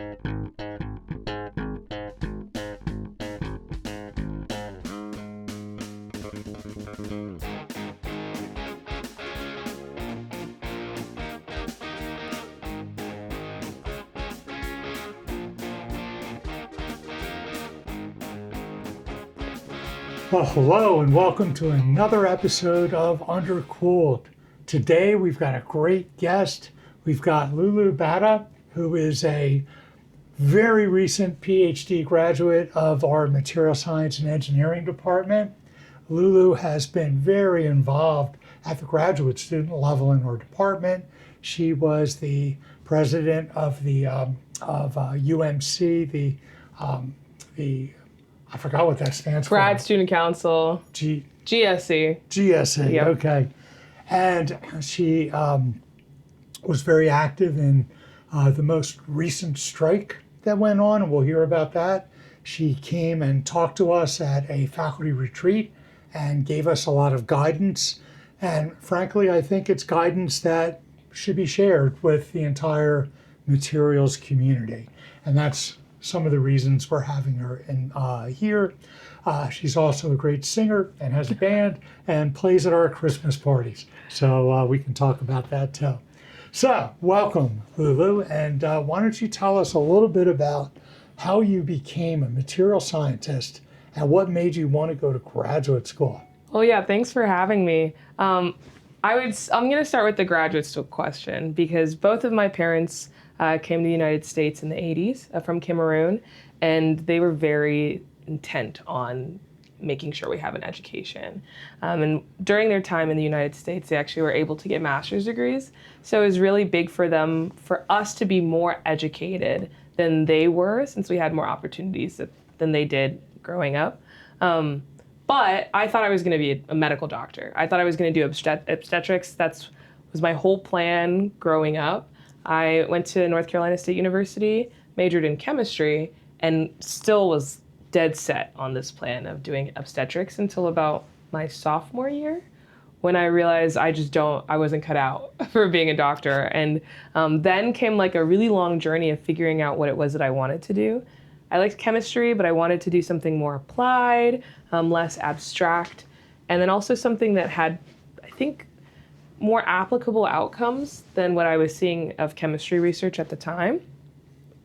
Well, hello and welcome to another episode of Undercooled. Today we've got a great guest. We've got Loulou Batta, who is a very recent PhD graduate of our Material Science and Engineering department. Loulou has been very involved at the graduate student level in our department. She was the president of the UMC, the I forgot what that stands for. Grad Student Council. GSC. GSC, Yep. Okay. And she was very active in the most recent strike that went on, and we'll hear about that. She came and talked to us at a faculty retreat and gave us a lot of guidance. And frankly, I think it's guidance that should be shared with the entire materials community. And that's some of the reasons we're having her in here. She's also a great singer and has a band and plays at our Christmas parties. So we can talk about that too. So welcome, Loulou, and why don't you tell us a little bit about how you became a material scientist and what made you want to go to graduate school? Well, yeah, thanks for having me. I'm going to start with the graduate school question because both of my parents came to the United States in the 80s from Cameroon, and they were very intent on making sure we have an education. And during their time in the United States, they actually were able to get master's degrees. So it was really big for us to be more educated than they were, since we had more opportunities than they did growing up. But I thought I was going to be a medical doctor. I thought I was going to do obstetrics. That was my whole plan growing up. I went to North Carolina State University, majored in chemistry, and still was dead set on this plan of doing obstetrics until about my sophomore year, when I realized I wasn't cut out for being a doctor. And then came like a really long journey of figuring out what it was that I wanted to do. I liked chemistry, but I wanted to do something more applied, less abstract, and then also something that had, I think, more applicable outcomes than what I was seeing of chemistry research at the time.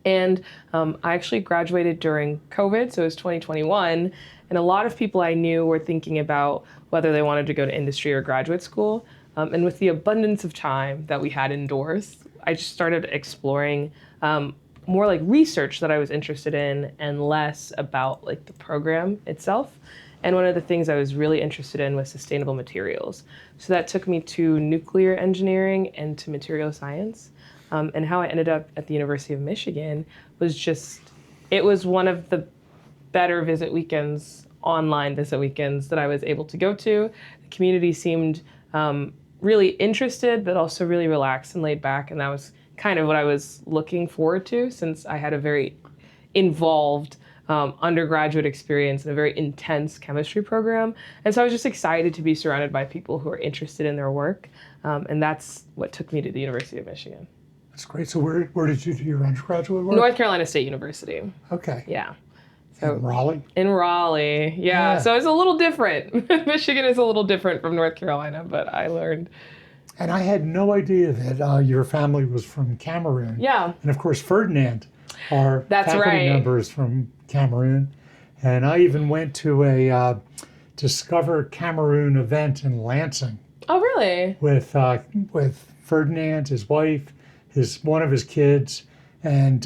And I actually graduated during COVID, so it was 2021, and a lot of people I knew were thinking about whether they wanted to go to industry or graduate school. And with the abundance of time that we had indoors, I just started exploring more like research that I was interested in and less about like the program itself. And one of the things I was really interested in was sustainable materials. So that took me to nuclear engineering and to material science. And how I ended up at the University of Michigan was it was one of the better online visit weekends that I was able to go to. The community seemed really interested, but also really relaxed and laid back. And that was kind of what I was looking forward to, since I had a very involved undergraduate experience in a very intense chemistry program. And so I was just excited to be surrounded by people who are interested in their work. And that's what took me to the University of Michigan. That's great. So where did you do your undergraduate work? North Carolina State University. Okay. Yeah. So in Raleigh? In Raleigh, yeah. So it's a little different. Michigan is a little different from North Carolina, but I learned. And I had no idea that your family was from Cameroon. Yeah. And of course, Ferdinand, our faculty member, is from Cameroon. And I even went to a Discover Cameroon event in Lansing. Oh, really? With Ferdinand, his wife, one of his kids, and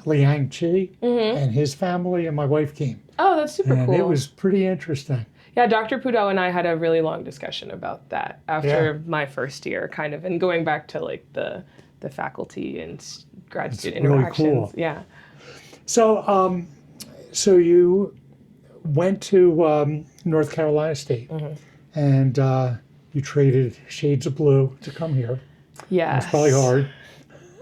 Liang Chi and his family, and my wife came. Oh, that's super cool. And it was pretty interesting. Yeah, Dr. Pudo and I had a really long discussion about that after my first year, kind of, and going back to like the faculty and grad student interactions. Really cool. Yeah. So, so you went to North Carolina State, and you traded shades of blue to come here. Yeah. It's probably hard.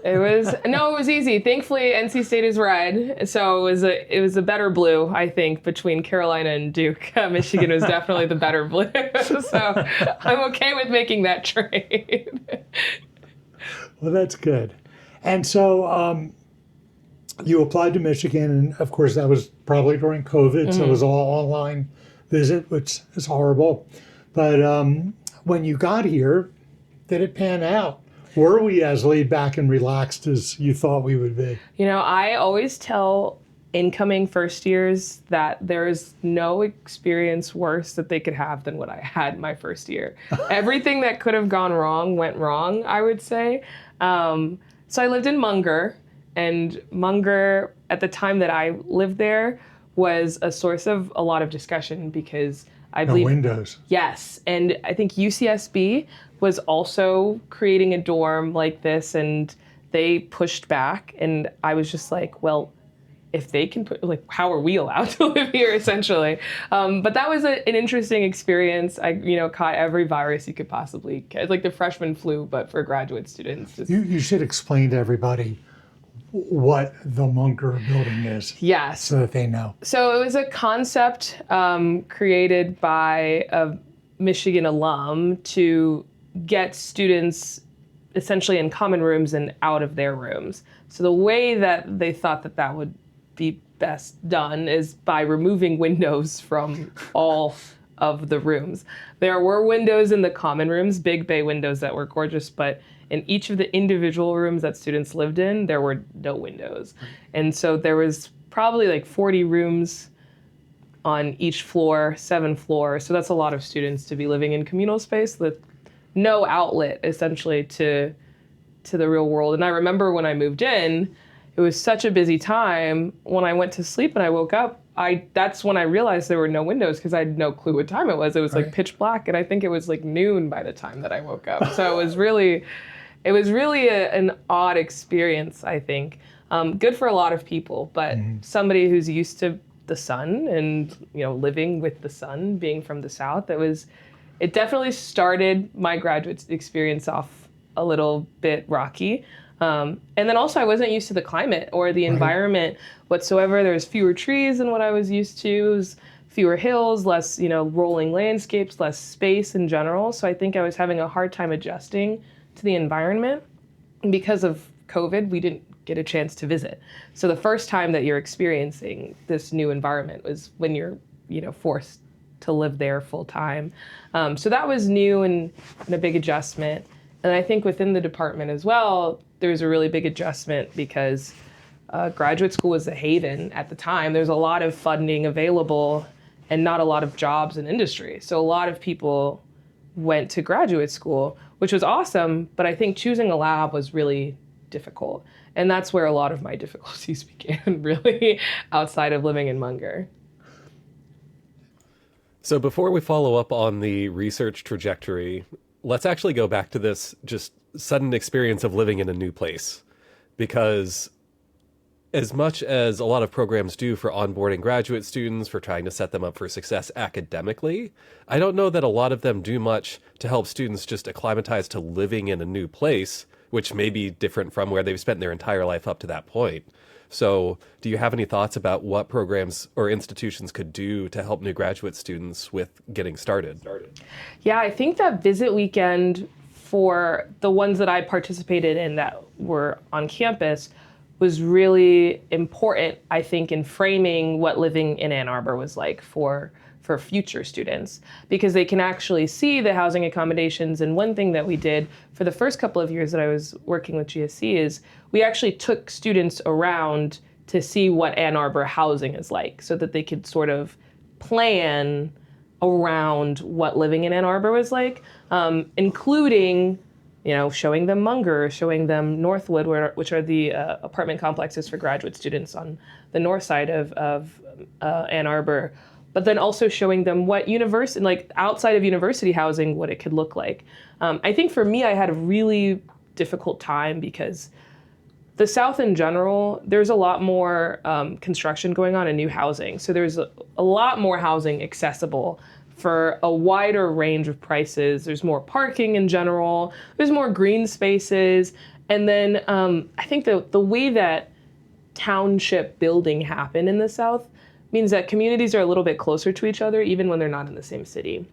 It was easy. Thankfully, NC State is red, so it was a better blue, I think, between Carolina and Duke. Michigan was definitely the better blue, so I'm okay with making that trade. Well, that's good. And so you applied to Michigan, and of course that was probably during COVID, so it was all online visit, which is horrible. But when you got here, did it pan out? Were we as laid back and relaxed as you thought we would be? I always tell incoming first years that there is no experience worse that they could have than what I had my first year. Everything that could have gone wrong went wrong, I would say. So I lived in Munger, and Munger, at the time that I lived there, was a source of a lot of discussion because I No believe windows. yes, and I think UCSB was also creating a dorm like this, and they pushed back, and I was just like, well, if they can put, like, how are we allowed to live here, essentially? But that was an interesting experience. I, caught every virus you could possibly get, like the freshman flu, but for graduate students. You should explain to everybody what the Munger building is. Yes. So that they know. So it was a concept created by a Michigan alum to get students essentially in common rooms and out of their rooms. So the way that they thought that would be best done is by removing windows from all of the rooms. There were windows in the common rooms, big bay windows that were gorgeous, but in each of the individual rooms that students lived in, there were no windows. And so there was probably like 40 rooms on each floor, 7 floors. So that's a lot of students to be living in communal space with no outlet essentially to the real world. And I remember when I moved in, it was such a busy time. When I went to sleep and I woke up, that's when I realized there were no windows because I had no clue what time it was. It was like pitch black, and I think it was like noon by the time that I woke up. So it was really an odd experience, I think. Good for a lot of people, but somebody who's used to the sun and living with the sun, being from the South, it definitely started my graduate experience off a little bit rocky. And then also I wasn't used to the climate or the environment whatsoever. There was fewer trees than what I was used to. It was fewer hills, less, rolling landscapes, less space in general. So I think I was having a hard time adjusting to the environment. And because of COVID, we didn't get a chance to visit. So the first time that you're experiencing this new environment was when you're, forced to live there full time. So that was new and a big adjustment. And I think within the department as well, there was a really big adjustment because graduate school was a haven at the time. There's a lot of funding available and not a lot of jobs in industry. So a lot of people went to graduate school, which was awesome, but I think choosing a lab was really difficult. And that's where a lot of my difficulties began, really, outside of living in Munger. So before we follow up on the research trajectory, let's actually go back to this just sudden experience of living in a new place. Because as much as a lot of programs do for onboarding graduate students, for trying to set them up for success academically, I don't know that a lot of them do much to help students just acclimatize to living in a new place, which may be different from where they've spent their entire life up to that point. So do you have any thoughts about what programs or institutions could do to help new graduate students with getting started? Yeah, I think that visit weekend for the ones that I participated in that were on campus was really important, I think, in framing what living in Ann Arbor was like for future students, because they can actually see the housing accommodations. And one thing that we did for the first couple of years that I was working with GSC is we actually took students around to see what Ann Arbor housing is like so that they could sort of plan around what living in Ann Arbor was like, including showing them Munger, showing them Northwood, which are the apartment complexes for graduate students on the north side of Ann Arbor, but then also showing them what university, like outside of university housing, what it could look like. I think for me, I had a really difficult time because the South in general, there's a lot more construction going on in new housing. So there's a lot more housing accessible for a wider range of prices. There's more parking in general. There's more green spaces. And then I think the way that township building happened in the South means that communities are a little bit closer to each other, even when they're not in the same city.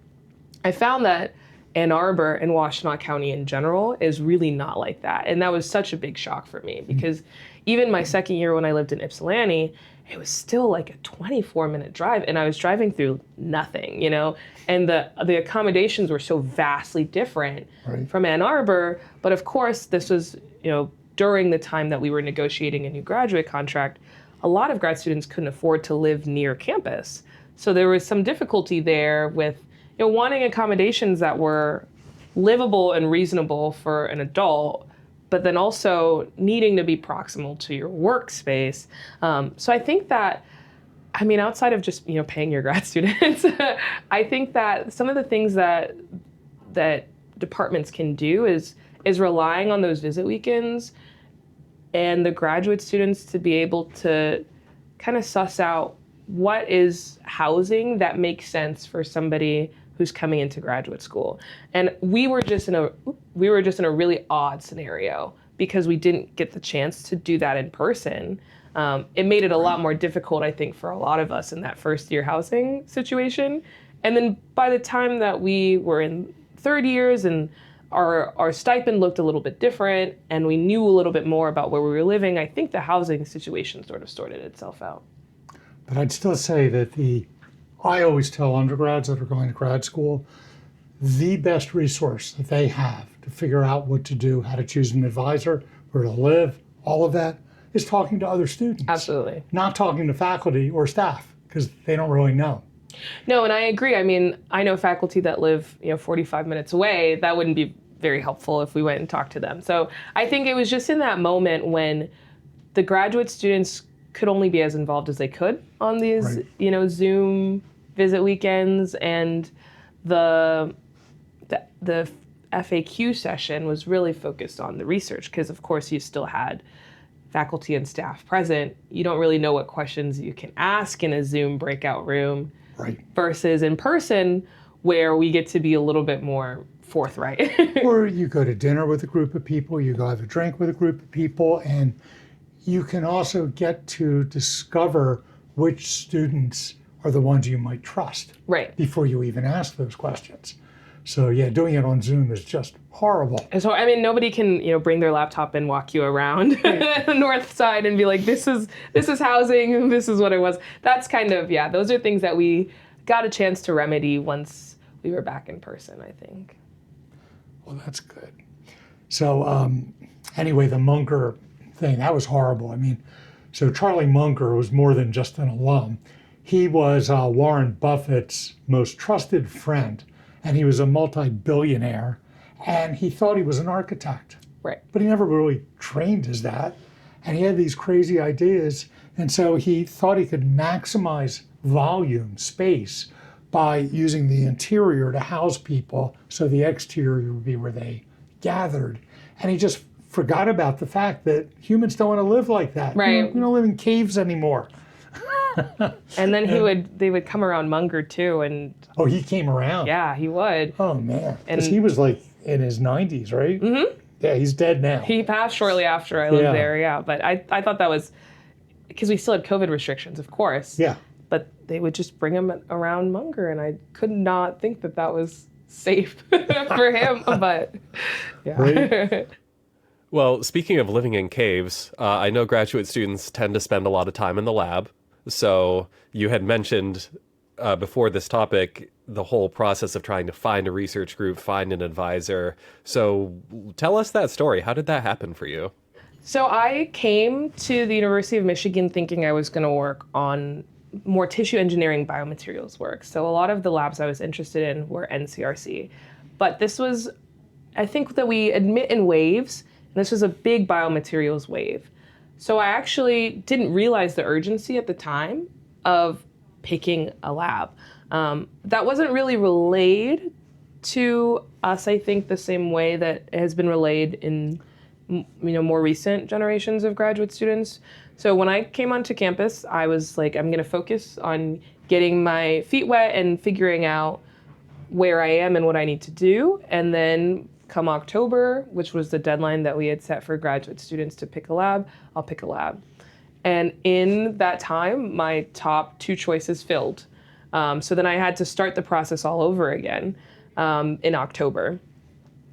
I found that Ann Arbor and Washtenaw County in general is really not like that. And that was such a big shock for me because even my second year when I lived in Ypsilanti, it was still like a 24-minute drive, and I was driving through nothing, you know, and the accommodations were so vastly different Right. from Ann Arbor. But of course, this was, you know, during the time that we were negotiating a new graduate contract. A lot of grad students couldn't afford to live near campus, so there was some difficulty there with, you know, wanting accommodations that were livable and reasonable for an adult, but then also needing to be proximal to your workspace. So I think that, I mean, outside of just, you know, paying your grad students, I think that some of the things that departments can do is relying on those visit weekends and the graduate students to be able to kind of suss out what is housing that makes sense for somebody who's coming into graduate school. And we were just in a really odd scenario because we didn't get the chance to do that in person. It made it a lot more difficult, I think, for a lot of us in that first year housing situation. And then by the time that we were in third years and our stipend looked a little bit different and we knew a little bit more about where we were living, I think the housing situation sort of sorted itself out. But I'd still say that I always tell undergrads that are going to grad school, the best resource that they have to figure out what to do, how to choose an advisor, where to live, all of that, is talking to other students. Absolutely. Not talking to faculty or staff, because they don't really know. No, and I agree. I mean, I know faculty that live, you know, 45 minutes away. That wouldn't be very helpful if we went and talked to them. So I think it was just in that moment when the graduate students could only be as involved as they could on these, Right. you know, Zoom visit weekends, and the FAQ session was really focused on the research because, of course, you still had faculty and staff present. You don't really know what questions you can ask in a Zoom breakout room. Right. Versus in person, where we get to be a little bit more forthright. Or you go to dinner with a group of people, you go have a drink with a group of people, and you can also get to discover which students are the ones you might trust Right. before you even ask those questions. So yeah, doing it on Zoom is just horrible. And so, I mean, nobody can, you know, bring their laptop and walk you around the north side and be like, this is housing, and this is what it was. That's kind of, yeah, those are things that we got a chance to remedy once we were back in person, I think. Well, that's good. So anyway, the Munger thing, that was horrible. I mean, so Charlie Munger was more than just an alum. He was Warren Buffett's most trusted friend, and he was a multi-billionaire, and he thought he was an architect. Right. But he never really trained as that, and he had these crazy ideas, and so he thought he could maximize volume, space, by using the interior to house people, so the exterior would be where they gathered. And he just forgot about the fact that humans don't want to live like that. Right. We don't live in caves anymore. And then they would come around Munger too, and Oh, he came around. yeah, he would. Oh man, because And- he was like in his 90s, right? Mm-hmm. Yeah, he's dead now. He passed shortly after I lived Yeah. there, yeah. But I thought that was, because we still had COVID restrictions, of course. Yeah. But they would just bring him around Munger, and I could not think that was safe for him. But yeah. Right. Well, speaking of living in caves, I know graduate students tend to spend a lot of time in the lab. So you had mentioned before this topic the whole process of trying to find a research group, find an advisor. So tell us that story. How did that happen for you? So I came to the University of Michigan thinking I was going to work on more tissue engineering biomaterials work. So a lot of the labs I was interested in were NCRC. But this was, I think that we admit in waves, and this was a big biomaterials wave. So I actually didn't realize the urgency at the time of picking a lab. That wasn't really relayed to us, I think, the same way that it has been relayed in more recent generations of graduate students. So when I came onto campus, I was like, I'm going to focus on getting my feet wet and figuring out where I am and what I need to do. And then come October, which was the deadline that we had set for graduate students to pick a lab, I'll pick a lab. And in that time, my top two choices filled. So then I had to start the process all over again in October.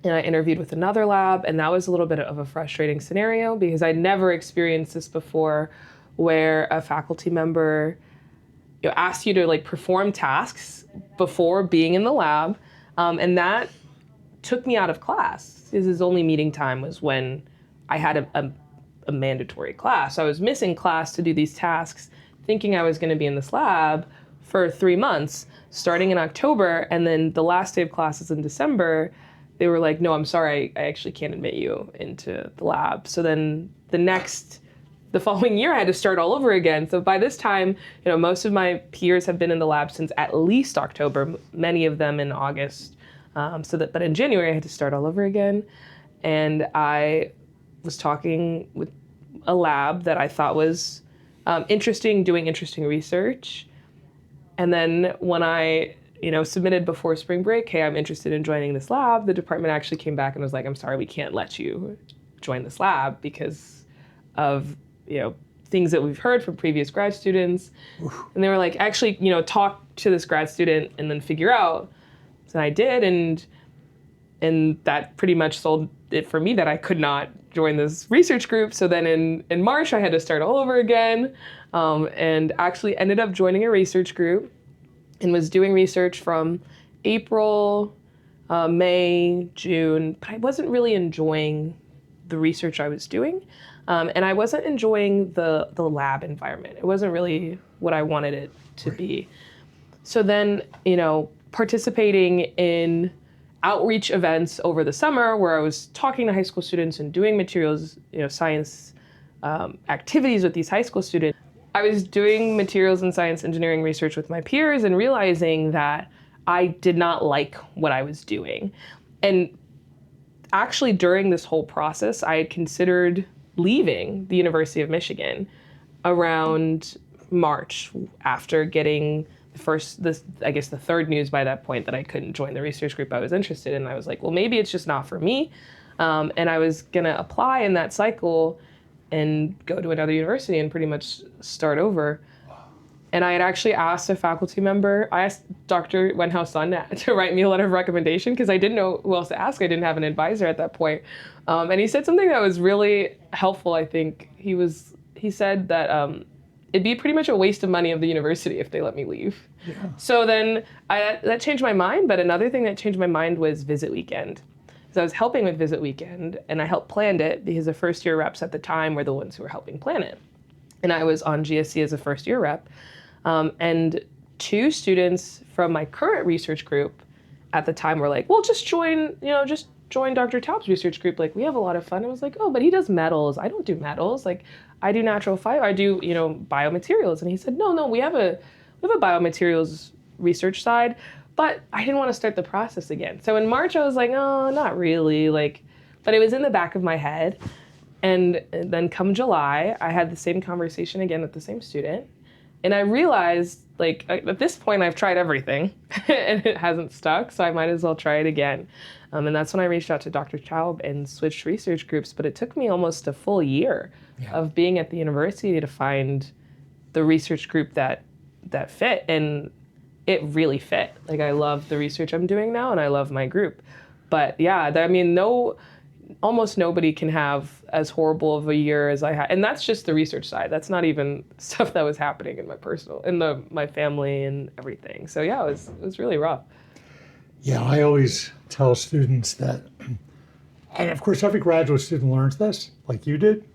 and I interviewed with another lab, and that was a little bit of a frustrating scenario because I'd never experienced this before, where a faculty member asked you to like perform tasks before being in the lab, and that took me out of class. His only meeting time was when I had a mandatory class. So I was missing class to do these tasks, thinking I was going to be in this lab for 3 months, starting in October, and then the last day of classes in December, they were like, no, I'm sorry, I actually can't admit you into the lab. So then the following year I had to start all over again. So by this time, most of my peers have been in the lab since at least October, many of them in August. But in January I had to start all over again. And I was talking with a lab that I thought was interesting, doing interesting research. And then when I submitted before spring break, hey, I'm interested in joining this lab, the department actually came back and was like, I'm sorry, we can't let you join this lab because of, things that we've heard from previous grad students. Oof. And they were like, actually, talk to this grad student and then figure out. So I did, and that pretty much sold it for me that I could not join this research group. So then in March, I had to start all over again, and actually ended up joining a research group and was doing research from April, May, June, but I wasn't really enjoying the research I was doing. And I wasn't enjoying the lab environment. It wasn't really what I wanted it to be. So then, participating in outreach events over the summer where I was talking to high school students and doing materials, science activities with these high school students. I was doing materials and science engineering research with my peers and realizing that I did not like what I was doing. And actually during this whole process, I had considered leaving the University of Michigan around March after getting the third news by that point that I couldn't join the research group I was interested in. I was like, well, maybe it's just not for me. And I was going to apply in that cycle and go to another university and pretty much start over. And I had actually asked a faculty member, I asked Dr. Wenhao Sun to write me a letter of recommendation because I didn't know who else to ask. I didn't have an advisor at that point. And he said something that was really helpful, I think. He said that it'd be pretty much a waste of money of the university if they let me leave. Yeah. So then that changed my mind, but another thing that changed my mind was Visit Weekend. So I was helping with Visit Weekend, and I helped plan it because the first year reps at the time were the ones who were helping plan it. And I was on GSC as a first year rep. And 2 students from my current research group at the time were like, well, just join Dr. Taub's research group. Like, we have a lot of fun. I was like, oh, but he does metals. I don't do metals. Like, I do natural fiber. I do, biomaterials. And he said, no, we have a biomaterials research side, but I didn't want to start the process again. So in March, I was like, oh, not really. But it was in the back of my head. And then come July, I had the same conversation again with the same student. And I realized, at this point, I've tried everything, and it hasn't stuck, so I might as well try it again. And that's when I reached out to Dr. Taub and switched research groups, but it took me almost a full year of being at the university to find the research group that fit, and it really fit. I love the research I'm doing now, and I love my group. But yeah, almost nobody can have as horrible of a year as I had. And that's just the research side. That's not even stuff that was happening in my family and everything. So yeah, it was really rough. Yeah, I always tell students that, and of course every graduate student learns this, like you did,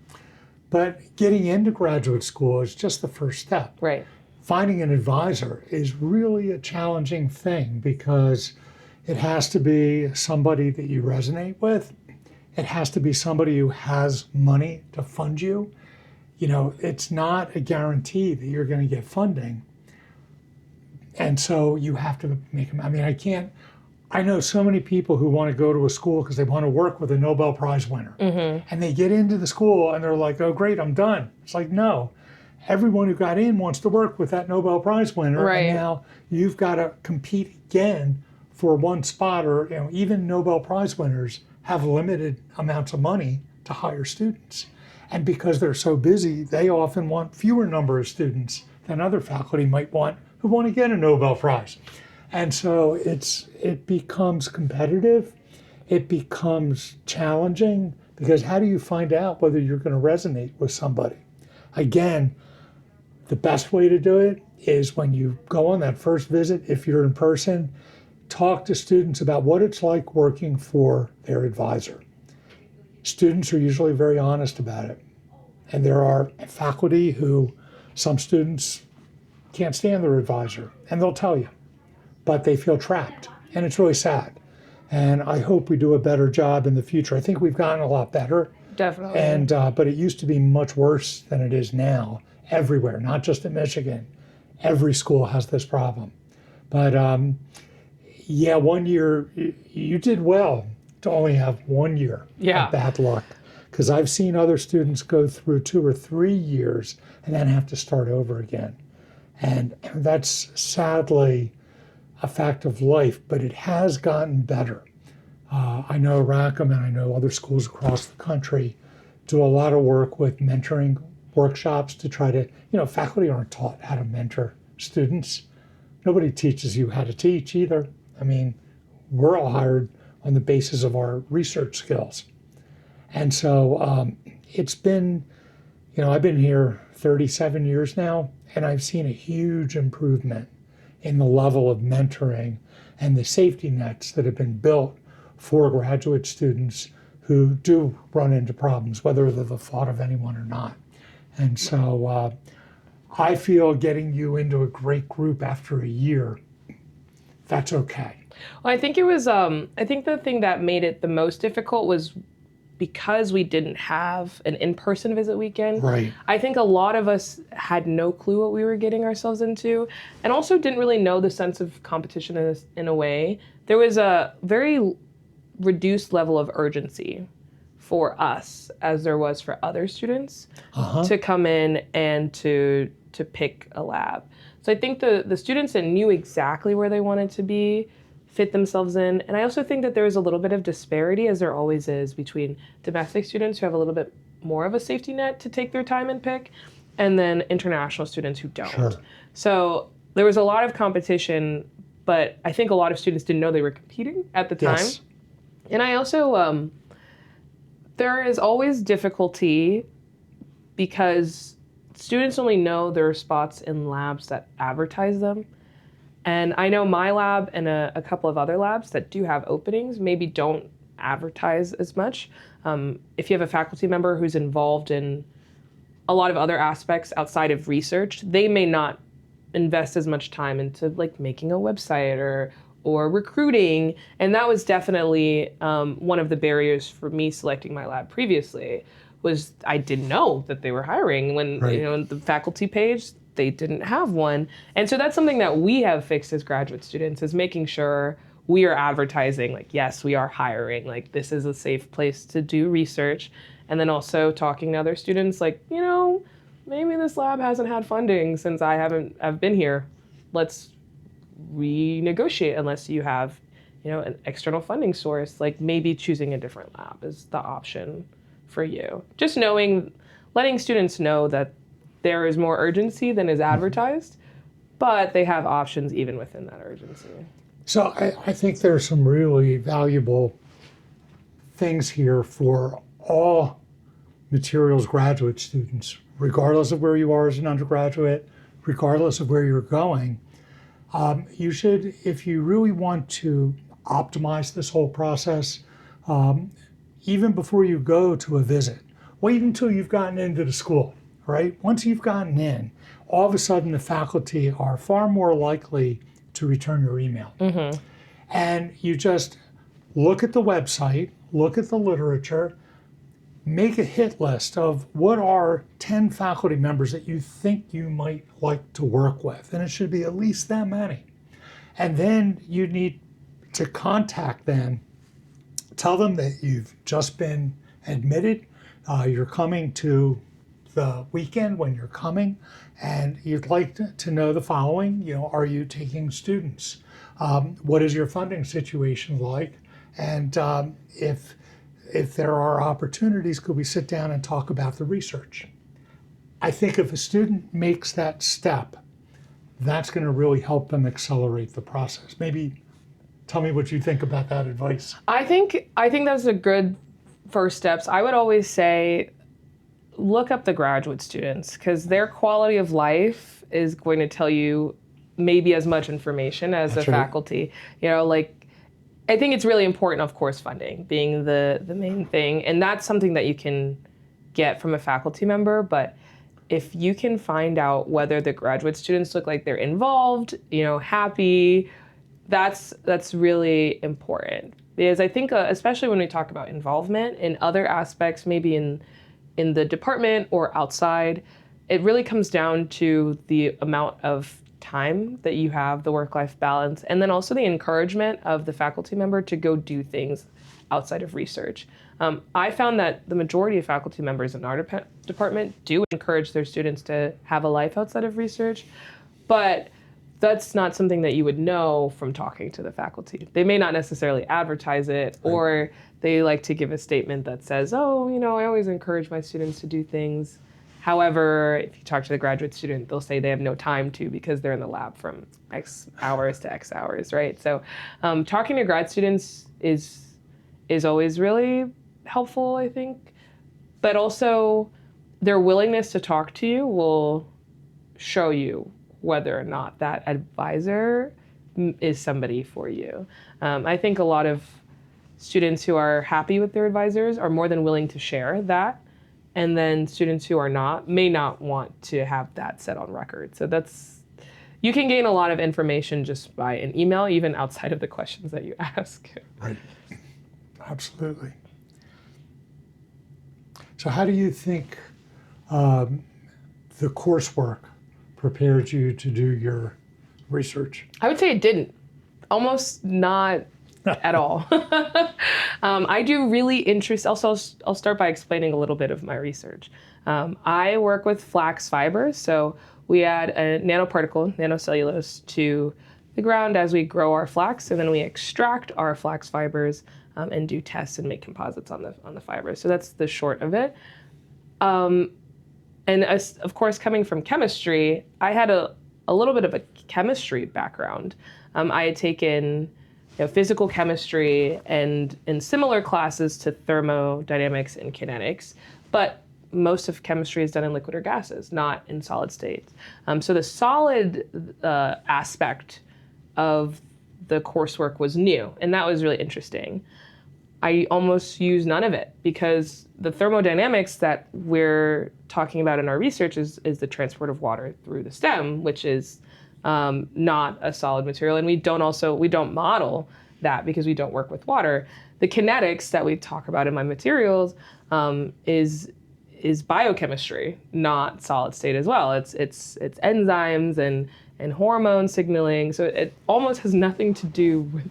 but getting into graduate school is just the first step. Right. Finding an advisor is really a challenging thing because it has to be somebody that you resonate with. It has to be somebody who has money to fund you. It's not a guarantee that you're going to get funding. And so you have to make them. I know so many people who want to go to a school because they want to work with a Nobel Prize winner. Mm-hmm. And they get into the school and they're like, oh, great, I'm done. It's like, no. Everyone who got in wants to work with that Nobel Prize winner. Right. And now you've got to compete again for one spot, or even Nobel Prize winners have limited amounts of money to hire students. And because they're so busy, they often want fewer number of students than other faculty might want who want to get a Nobel Prize. And so it becomes competitive. it becomes challenging because how do you find out whether you're going to resonate with somebody? Again, the best way to do it is when you go on that first visit, if you're in person, talk to students about what it's like working for their advisor. Students are usually very honest about it. And there are faculty who some students can't stand their advisor, and they'll tell you, but they feel trapped, and it's really sad. And I hope we do a better job in the future. I think we've gotten a lot better, Definitely. and but it used to be much worse than it is now everywhere, not just in Michigan. Every school has this problem. But yeah, 1 year, you did well to only have 1 year of bad luck. Because I've seen other students go through 2 or 3 years and then have to start over again. And that's sadly a fact of life, but it has gotten better. I know Rackham and I know other schools across the country do a lot of work with mentoring workshops to try to, faculty aren't taught how to mentor students. Nobody teaches you how to teach either. I mean, we're all hired on the basis of our research skills. And so it's been, I've been here 37 years now, and I've seen a huge improvement in the level of mentoring and the safety nets that have been built for graduate students who do run into problems, whether they're the fault of anyone or not. And so I feel getting you into a great group after a year, that's okay. Well, I think it was, I think the thing that made it the most difficult was because we didn't have an in-person visit weekend. Right. I think a lot of us had no clue what we were getting ourselves into, and also didn't really know the sense of competition in a way. There was a very reduced level of urgency for us as there was for other students to come in and to pick a lab. So I think the students that knew exactly where they wanted to be fit themselves in. And I also think that there is a little bit of disparity, as there always is, between domestic students who have a little bit more of a safety net to take their time and pick, and then international students who don't. Sure. So there was a lot of competition, but I think a lot of students didn't know they were competing at the time. Yes. And I also, there is always difficulty because students only know there are spots in labs that advertise them. And I know my lab and a couple of other labs that do have openings maybe don't advertise as much. If you have a faculty member who's involved in a lot of other aspects outside of research, they may not invest as much time into like making a website or recruiting. And that was definitely one of the barriers for me selecting my lab previously, was I didn't know that they were hiring when, the faculty page, they didn't have one. And so that's something that we have fixed as graduate students, is making sure we are advertising like, yes, we are hiring, like this is a safe place to do research. And then also talking to other students like, maybe this lab hasn't had funding since I've been here. Let's renegotiate unless you have, an external funding source. Like maybe choosing a different lab is the option for you. Just letting students know that there is more urgency than is advertised, but they have options even within that urgency. So I think there are some really valuable things here for all materials graduate students, regardless of where you are as an undergraduate, regardless of where you're going. You should, if you really want to optimize this whole process, even before you go to a visit, wait until you've gotten into the school. Right? Once you've gotten in, all of a sudden the faculty are far more likely to return your email. Mm-hmm. And you just look at the website, look at the literature, make a hit list of what are 10 faculty members that you think you might like to work with. And it should be at least that many. And then you need to contact them, tell them that you've just been admitted, you're coming to the weekend when you're coming, and you'd like to know the following. Are you taking students? What is your funding situation like? And if there are opportunities, could we sit down and talk about the research? I think if a student makes that step, that's going to really help them accelerate the process. Maybe tell me what you think about that advice. I think those are good first steps. I would always say look up the graduate students because their quality of life is going to tell you maybe as much information as That's the right. faculty. You know, like I think it's really important, of course, funding being the main thing, and that's something that you can get from a faculty member. But if you can find out whether the graduate students look like they're involved, you know, happy, that's really important. Because I think, especially when we talk about involvement in other aspects, maybe in the department or outside, it really comes down to the amount of time that you have, the work-life balance, and then also the encouragement of the faculty member to go do things outside of research. I found that the majority of faculty members in our department do encourage their students to have a life outside of research, but that's not something that you would know from talking to the faculty. They may not necessarily advertise it, or they like to give a statement that says, oh, you know, I always encourage my students to do things. However, if you talk to the graduate student, they'll say they have no time to because they're in the lab from X hours to X hours, right? So talking to grad students is always really helpful, I think. But also their willingness to talk to you will show you whether or not that advisor is somebody for you. I think a lot of students who are happy with their advisors are more than willing to share that. And then students who are not may not want to have that set on record. So you can gain a lot of information just by an email, even outside of the questions that you ask. Right. Absolutely. So how do you think the coursework prepared you to do your research? I would say it didn't. Almost not at all. I do really also, I'll start by explaining a little bit of my research. I work with flax fibers, so we add a nanoparticle, nanocellulose, to the ground as we grow our flax, and then we extract our flax fibers and do tests and make composites on the fibers. So that's the short of it. And of course, coming from chemistry, I had a little bit of a chemistry background. I had taken physical chemistry and in similar classes to thermodynamics and kinetics, but most of chemistry is done in liquid or gases, not in solid states. So the solid aspect of the coursework was new, and that was really interesting. I almost use none of it because the thermodynamics that we're talking about in our research is the transport of water through the stem, which is not a solid material. And we don't model that because we don't work with water. The kinetics that we talk about in my materials is biochemistry, not solid state as well. It's enzymes and hormone signaling. So it almost has nothing to do with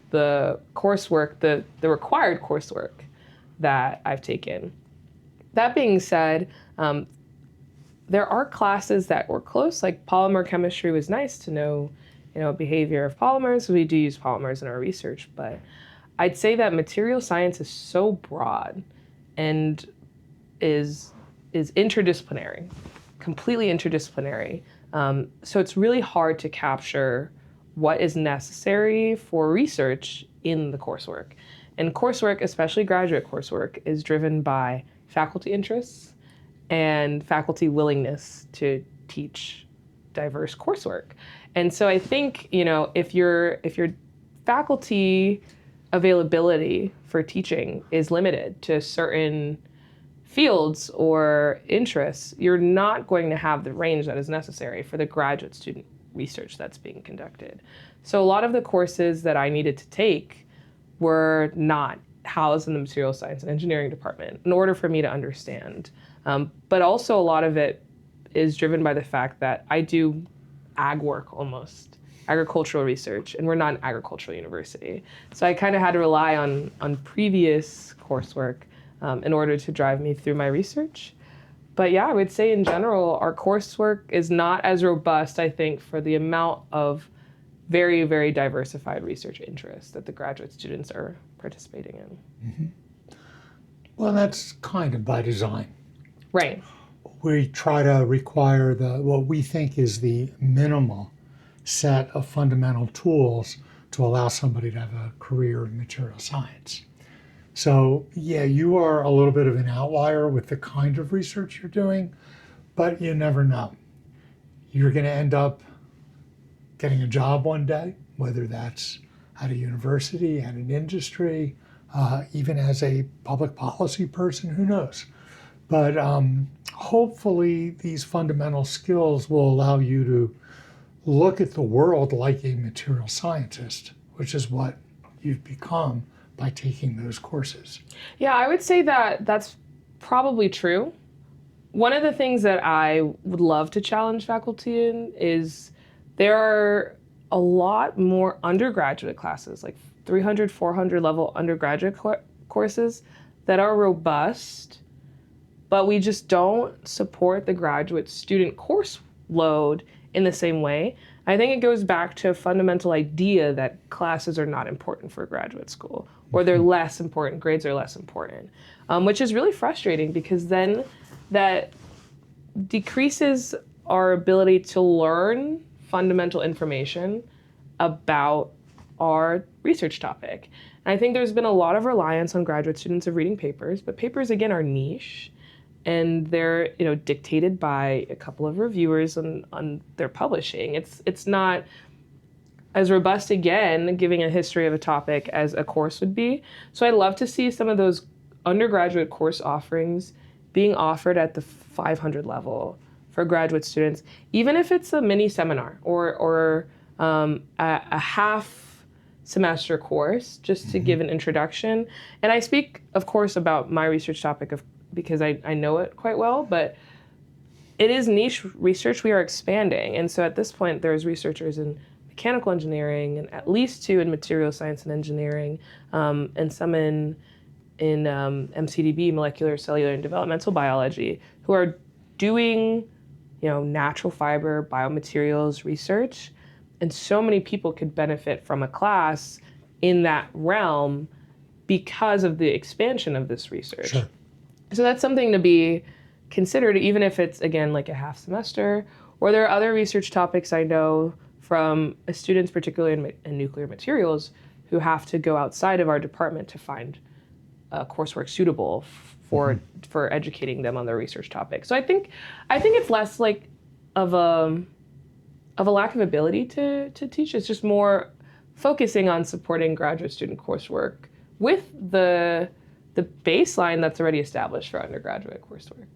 the coursework, the required coursework that I've taken. That being said, there are classes that were close, like polymer chemistry was nice to know, behavior of polymers. We do use polymers in our research, but I'd say that material science is so broad and is interdisciplinary, completely interdisciplinary. So it's really hard to capture what is necessary for research in the coursework. And coursework, especially graduate coursework, is driven by faculty interests and faculty willingness to teach diverse coursework. And so I think, if your faculty availability for teaching is limited to certain fields or interests, you're not going to have the range that is necessary for the graduate student research that's being conducted. So a lot of the courses that I needed to take were not housed in the material science and engineering department in order for me to understand. But also a lot of it is driven by the fact that I do ag work almost, agricultural research, and we're not an agricultural university. So I kind of had to rely on previous coursework in order to drive me through my research. But yeah, I would say in general, our coursework is not as robust, I think, for the amount of very, very diversified research interests that the graduate students are participating in. Mm-hmm. Well, that's kind of by design. Right. We try to require what we think is the minimal set of fundamental tools to allow somebody to have a career in material science. So yeah, you are a little bit of an outlier with the kind of research you're doing, but you never know. You're going to end up getting a job one day, whether that's at a university, at an industry, even as a public policy person, who knows? But hopefully these fundamental skills will allow you to look at the world like a material scientist, which is what you've become by taking those courses. Yeah, I would say that that's probably true. One of the things that I would love to challenge faculty in is there are a lot more undergraduate classes, like 300, 400 level undergraduate courses that are robust, but we just don't support the graduate student course load in the same way. I think it goes back to a fundamental idea that classes are not important for graduate school, or they're less important, grades are less important, which is really frustrating because then that decreases our ability to learn fundamental information about our research topic. And I think there's been a lot of reliance on graduate students of reading papers, but papers again are niche and they're dictated by a couple of reviewers on their publishing. It's not as robust, again, giving a history of a topic as a course would be. So I'd love to see some of those undergraduate course offerings being offered at the 500 level for graduate students, even if it's a mini seminar or a half semester course, just to give an introduction. And I speak, of course, about my research topic because I know it quite well, but it is niche research we are expanding. And so at this point, there's researchers in mechanical engineering and at least 2 in material science and engineering, and some in MCDB, molecular, cellular, and developmental biology, who are doing natural fiber, biomaterials research. And so many people could benefit from a class in that realm because of the expansion of this research. Sure. So that's something to be considered, even if it's, again, like a half semester. Or there are other research topics I know from students, particularly in nuclear materials, who have to go outside of our department to find coursework suitable for educating them on their research topic. So I think it's less like of a lack of ability to teach. It's just more focusing on supporting graduate student coursework with the baseline that's already established for undergraduate coursework.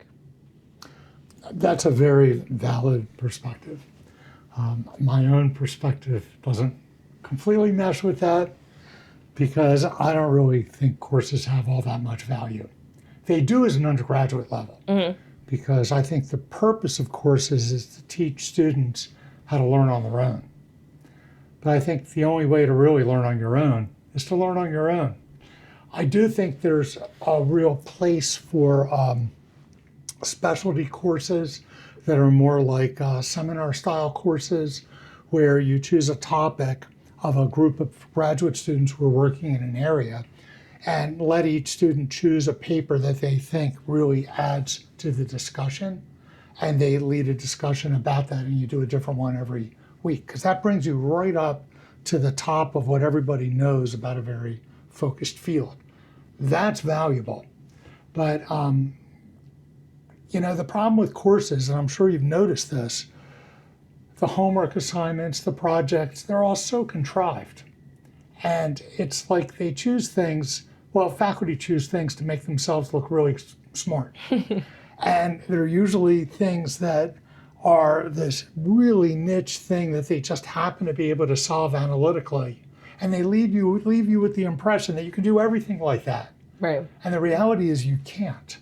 That's a very valid perspective. My own perspective doesn't completely mesh with that because I don't really think courses have all that much value. They do as an undergraduate level, because I think the purpose of courses is to teach students how to learn on their own. But I think the only way to really learn on your own is to learn on your own. I do think there's a real place for specialty courses that are more like seminar-style courses where you choose a topic of a group of graduate students who are working in an area and let each student choose a paper that they think really adds to the discussion, and they lead a discussion about that, and you do a different one every week, because that brings you right up to the top of what everybody knows about a very focused field. That's valuable. But the problem with courses, and I'm sure you've noticed this, the homework assignments, the projects, they're all so contrived. And it's like they choose things, faculty choose things to make themselves look really smart. And they're usually things that are this really niche thing that they just happen to be able to solve analytically. And they leave you with the impression that you can do everything like that. Right. And the reality is you can't.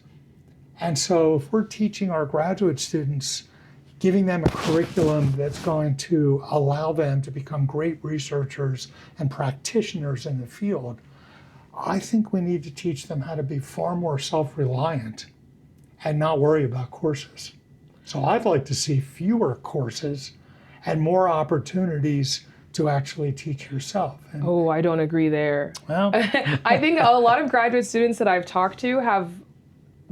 And so if we're teaching our graduate students, giving them a curriculum that's going to allow them to become great researchers and practitioners in the field, I think we need to teach them how to be far more self-reliant and not worry about courses. So I'd like to see fewer courses and more opportunities to actually teach yourself. And, I don't agree there. well, I think a lot of graduate students that I've talked to have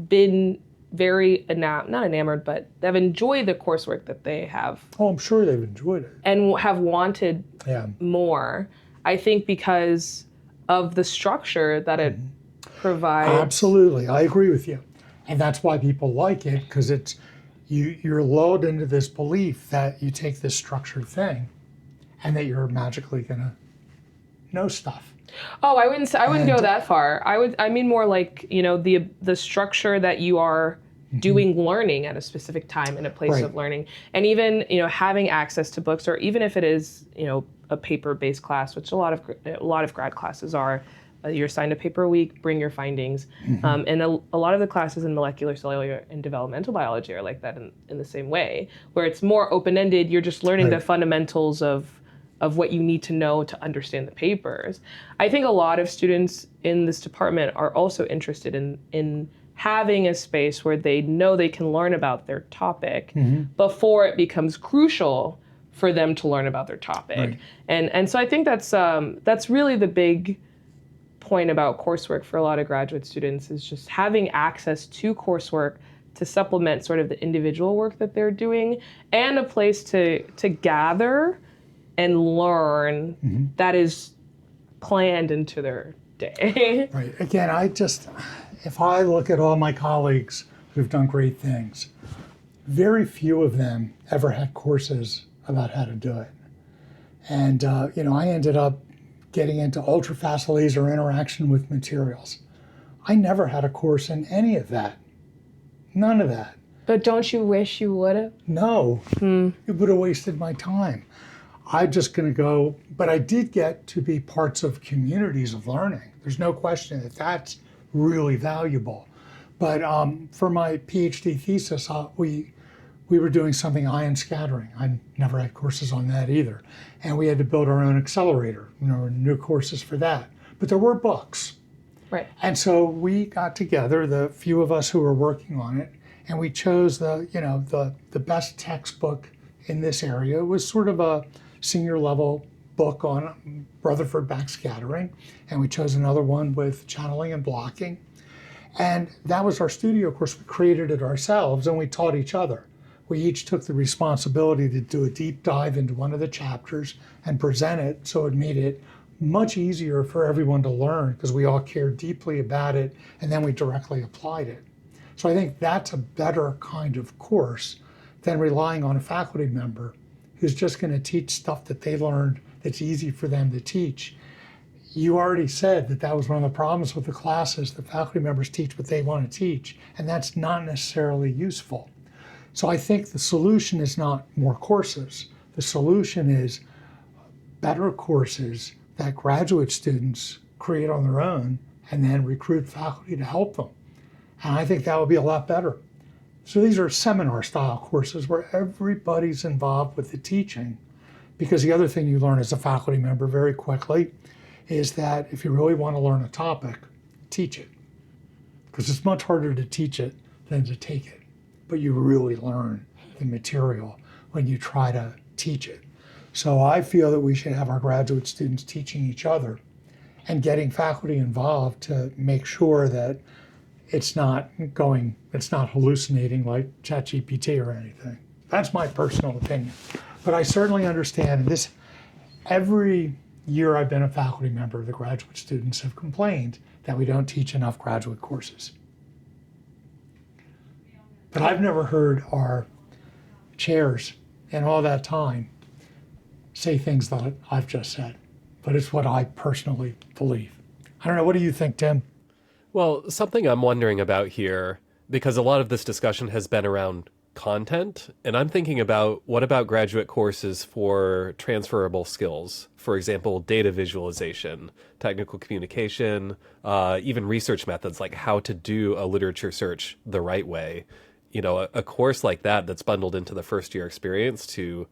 been very not enamored, but they've enjoyed the coursework that they have I'm sure they've enjoyed it. and have wanted Yeah. more. I think because of the structure that it provides. Absolutely, I agree with you. And that's why people like it, because it's you're lulled into this belief that you take this structured thing and that you're magically gonna know stuff. Oh, I wouldn't go that far. I mean more like, the structure that you are doing learning at a specific time in a place Right. of learning. And even, having access to books, or even if it is, a paper-based class, which a lot of grad classes are. You're assigned a paper a week, bring your findings. And a lot of the classes in molecular, cellular, and developmental biology are like that in the same way, where it's more open-ended. You're just learning the Right. fundamentals of what you need to know to understand the papers. I think a lot of students in this department are also interested in having a space where they know they can learn about their topic before it becomes crucial for them to learn about their topic. Right. And so I think that's really the big point about coursework for a lot of graduate students, is just having access to coursework to supplement sort of the individual work that they're doing, and a place to gather and learn that is planned into their day. Right. Again, if I look at all my colleagues who've done great things, very few of them ever had courses about how to do it. And, I ended up getting into ultrafast laser interaction with materials. I never had a course in any of that. None of that. But don't you wish you would have? No, it would have wasted my time. I'm just going to go, but I did get to be parts of communities of learning. There's no question that that's really valuable. But for my PhD thesis, we were doing something ion scattering. I never had courses on that either. And we had to build our own accelerator, new courses for that. But there were books. Right. And so we got together, the few of us who were working on it, and we chose the best textbook in this area. It was sort of a senior level book on Rutherford backscattering, and we chose another one with channeling and blocking. And that was our studio course. We created it ourselves, and we taught each other. We each took the responsibility to do a deep dive into one of the chapters and present it, so it made it much easier for everyone to learn, because we all cared deeply about it, and then we directly applied it. So I think that's a better kind of course than relying on a faculty member who's just going to teach stuff that they learned that's easy for them to teach. You already said that was one of the problems with the classes. The faculty members teach what they want to teach, and that's not necessarily useful. So I think the solution is not more courses. The solution is better courses that graduate students create on their own and then recruit faculty to help them. And I think that would be a lot better. So these are seminar style courses where everybody's involved with the teaching, because the other thing you learn as a faculty member very quickly is that if you really want to learn a topic, teach it. Because it's much harder to teach it than to take it. But you really learn the material when you try to teach it. So I feel that we should have our graduate students teaching each other and getting faculty involved to make sure that it's not hallucinating like ChatGPT or anything. That's my personal opinion. But I certainly understand this. Every year I've been a faculty member, the graduate students have complained that we don't teach enough graduate courses. But I've never heard our chairs in all that time say things that I've just said. But it's what I personally believe. I don't know, what do you think, Tim? Well, something I'm wondering about here, because a lot of this discussion has been around content, and I'm thinking about, what about graduate courses for transferable skills? For example, data visualization, technical communication, even research methods, like how to do a literature search the right way. A course like that that's bundled into the first year experience to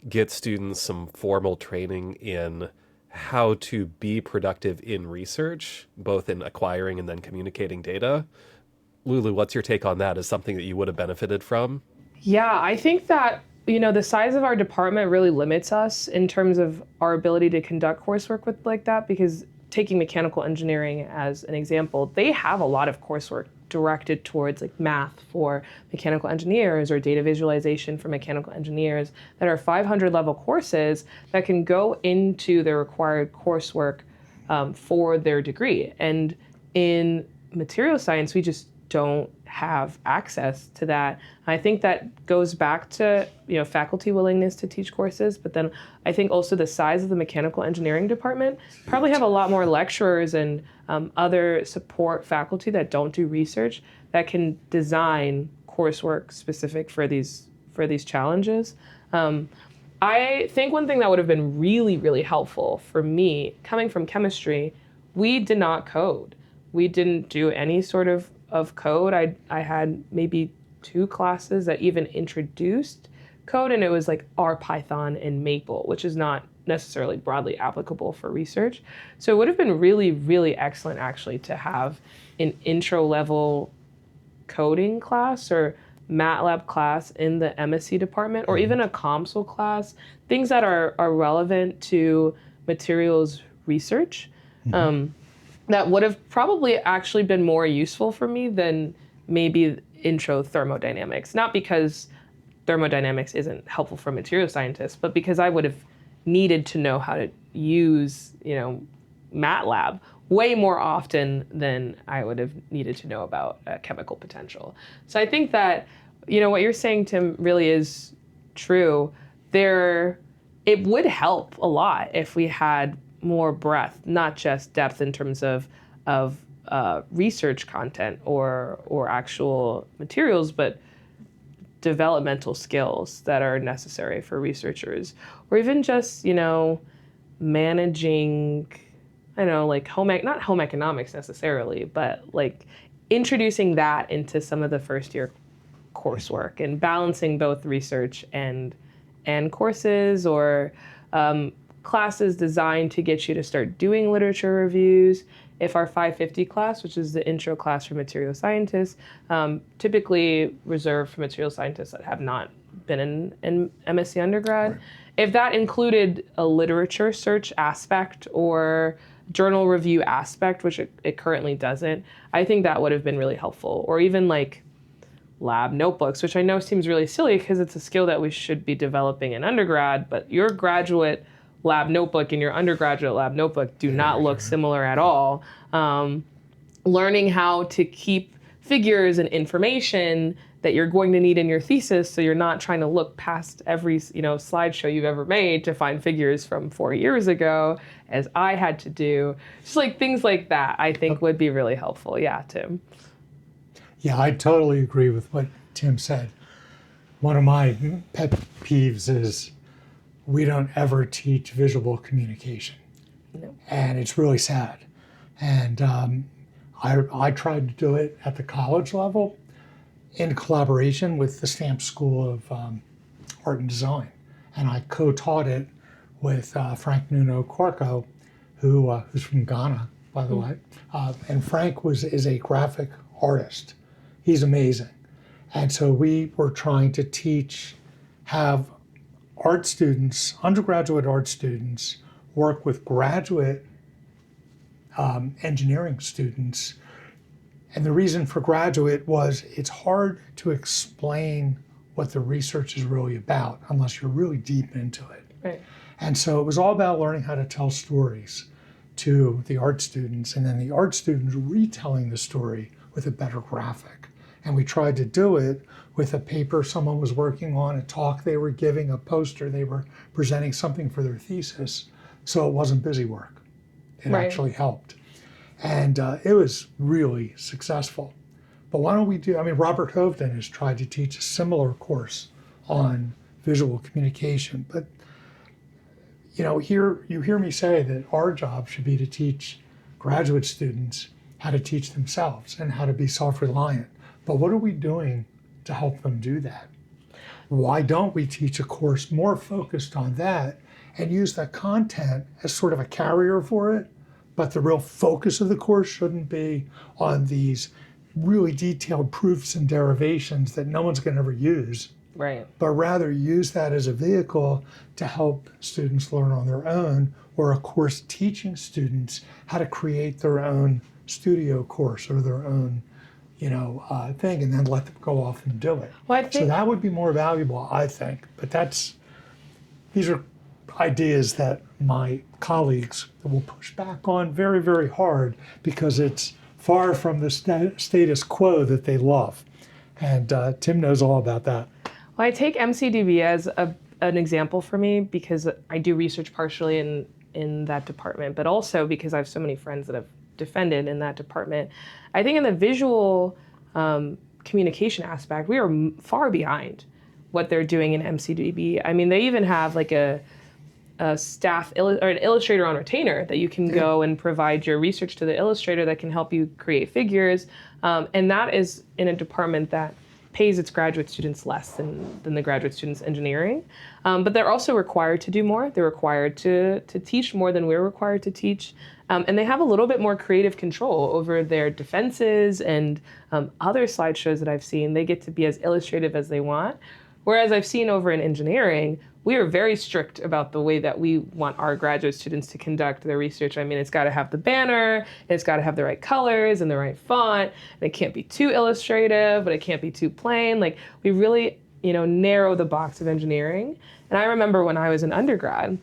get students some formal training in how to be productive in research, both in acquiring and then communicating data. Loulou, what's your take on that? Is something that you would have benefited from? Yeah, I think that, the size of our department really limits us in terms of our ability to conduct coursework like that, because taking mechanical engineering as an example, they have a lot of coursework directed towards like math for mechanical engineers or data visualization for mechanical engineers that are 500 level courses that can go into their required coursework for their degree. And in material science, we just don't have access to that. I think that goes back to faculty willingness to teach courses, but then I think also the size of the mechanical engineering department probably have a lot more lecturers and other support faculty that don't do research that can design coursework specific for these challenges. I think one thing that would have been really, really helpful for me, coming from chemistry, we did not code. We didn't do any sort of code. I had maybe 2 classes that even introduced code, and it was like R, Python, and Maple, which is not necessarily broadly applicable for research. So it would have been really, really excellent actually to have an intro level coding class or MATLAB class in the MSc department, or even a COMSOL class, things that are relevant to materials research. That would have probably actually been more useful for me than maybe intro thermodynamics. Not because thermodynamics isn't helpful for material scientists, but because I would have needed to know how to use, MATLAB way more often than I would have needed to know about chemical potential. So I think that, what you're saying, Tim, really is true. It would help a lot if we had more breadth, not just depth in terms of research content or actual materials, but developmental skills that are necessary for researchers, or even just managing, like not home economics necessarily, but like introducing that into some of the first year coursework and balancing both research and courses or classes designed to get you to start doing literature reviews. If our 550 class, which is the intro class for material scientists, typically reserved for material scientists that have not been in MSc undergrad, right. If that included a literature search aspect or journal review aspect, which it currently doesn't, I think that would have been really helpful. Or even like lab notebooks, which I know seems really silly because it's a skill that we should be developing in undergrad, but your graduate lab notebook and your undergraduate lab notebook do not look similar at all. Learning how to keep figures and information that you're going to need in your thesis, so you're not trying to look past every slideshow you've ever made to find figures from 4 years ago, as I had to do. Just like things like that, I think would be really helpful. Yeah, Tim. Yeah, I totally agree with what Tim said. One of my pet peeves is we don't ever teach visual communication. No. And it's really sad. And I tried to do it at the college level in collaboration with the Stamp School of Art and Design. And I co-taught it with Frank Nuno Quarco, who's from Ghana, by the way. And Frank is a graphic artist. He's amazing. And so we were trying to have art students, undergraduate art students, work with graduate engineering students. And the reason for graduate was it's hard to explain what the research is really about unless you're really deep into it. Right. And so it was all about learning how to tell stories to the art students, and then the art students retelling the story with a better graphic. And we tried to do it with a paper someone was working on, a talk they were giving, a poster, they were presenting something for their thesis. So it wasn't busy work. It actually helped. And it was really successful. But why don't we Robert Hovedan has tried to teach a similar course on visual communication. But, you hear me say that our job should be to teach graduate students how to teach themselves and how to be self-reliant. But what are we doing to help them do that? Why don't we teach a course more focused on that and use that content as sort of a carrier for it? But the real focus of the course shouldn't be on these really detailed proofs and derivations that no one's going to ever use. Right. But rather use that as a vehicle to help students learn on their own, or a course teaching students how to create their own studio course or their own thing, and then let them go off and do it. Well, I So think that would be more valuable, I think. But these are ideas that my colleagues will push back on very, very hard because it's far from the status quo that they love. And Tim knows all about that. Well, I take MCDB as an example for me because I do research partially in that department, but also because I have so many friends that have defended in that department. I think in the visual communication aspect, we are far behind what they're doing in MCDB. I mean, they even have like a staff or an illustrator on retainer that you can go and provide your research to the illustrator that can help you create figures. And that is in a department that pays its graduate students less than the graduate students engineering. But they're also required to do more. They're required to teach more than we're required to teach. And they have a little bit more creative control over their defenses and other slideshows that I've seen. They get to be as illustrative as they want. Whereas I've seen over in engineering, we are very strict about the way that we want our graduate students to conduct their research. I mean, it's got to have the banner, it's got to have the right colors and the right font, and it can't be too illustrative, but it can't be too plain. Like, we really, narrow the box of engineering. And I remember when I was an undergrad,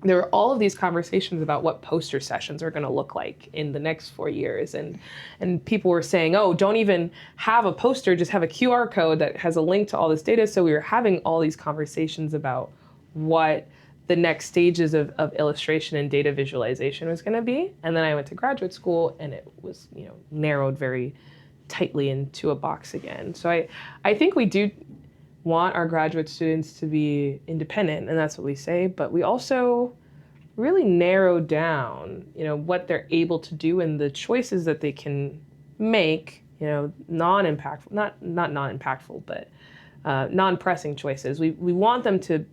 there were all of these conversations about what poster sessions are going to look like in the next 4 years. And people were saying, oh, don't even have a poster, just have a QR code that has a link to all this data. So we were having all these conversations about what the next stages of illustration and data visualization was going to be. And then I went to graduate school and it was, narrowed very tightly into a box again. So I think we do want our graduate students to be independent, and that's what we say, but we also really narrow down, what they're able to do and the choices that they can make, non-impactful, not non-impactful, but non-pressing choices. We want them to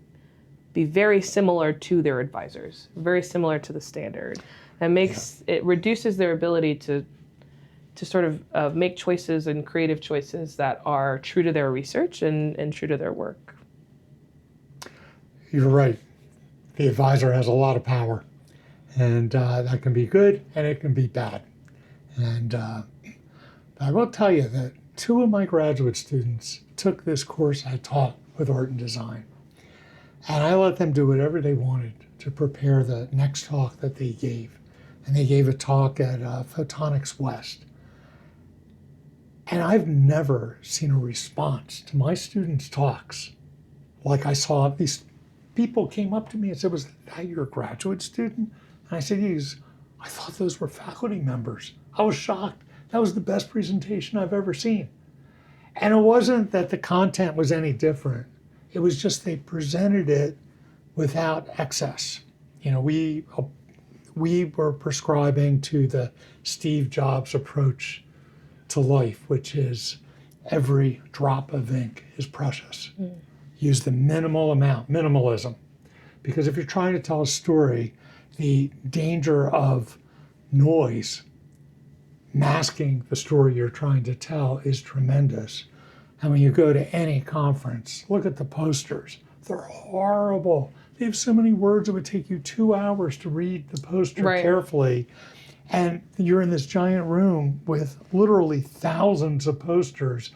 be very similar to their advisors, very similar to the standard. That makes it reduces their ability to sort of make choices and creative choices that are true to their research and true to their work. You're right. The advisor has a lot of power, and that can be good and it can be bad. And I will tell you that 2 of my graduate students took this course I taught with art and design. And I let them do whatever they wanted to prepare the next talk that they gave. And they gave a talk at Photonics West. And I've never seen a response to my students' talks like I saw. These people came up to me and said, was that your graduate student? And I said, yes. I thought those were faculty members. I was shocked. That was the best presentation I've ever seen. And it wasn't that the content was any different. It was just they presented it without excess. We were prescribing to the Steve Jobs approach to life, which is every drop of ink is precious. Use the minimal amount, minimalism. Because if you're trying to tell a story, the danger of noise masking the story you're trying to tell is tremendous. And when you go to any conference, look at the posters. They're horrible. They have so many words it would take you 2 hours to read the poster carefully. And you're in this giant room with literally thousands of posters.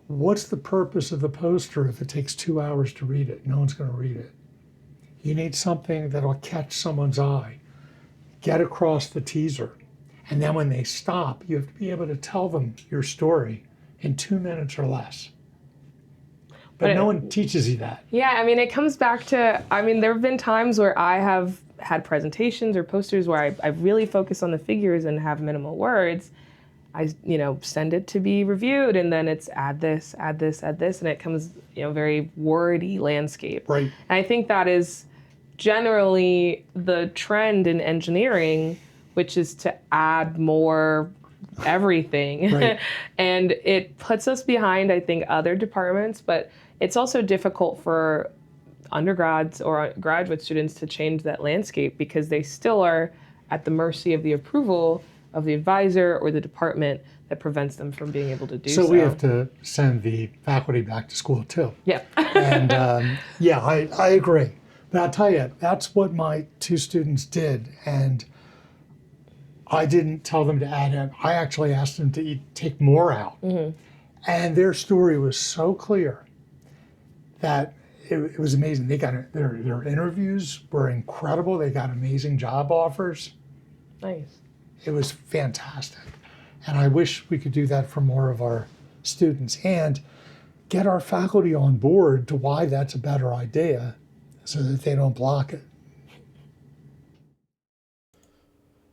What's the purpose of the poster if it takes 2 hours to read it? No one's going to read it. You need something that'll catch someone's eye, get across the teaser. And then when they stop, you have to be able to tell them your story in 2 minutes or less. But no one teaches you that. Yeah, I mean, it comes back to, there have been times where I have had presentations or posters where I really focus on the figures and have minimal words. I, send it to be reviewed, and then it's add this, and it comes, very wordy landscape. Right. And I think that is generally the trend in engineering, which is to add more everything. Right. And it puts us behind, I think, other departments, but it's also difficult for undergrads or graduate students to change that landscape because they still are at the mercy of the approval of the advisor or the department that prevents them from being able to do so. So we have to send the faculty back to school too. Yeah. And I agree. But I'll tell you, that's what my 2 students did. And I didn't tell them to add in. I actually asked them to take more out. And their story was so clear that it was amazing. They got their interviews were incredible. They got amazing job offers. Nice. It was fantastic. And I wish we could do that for more of our students and get our faculty on board to why that's a better idea so that they don't block it.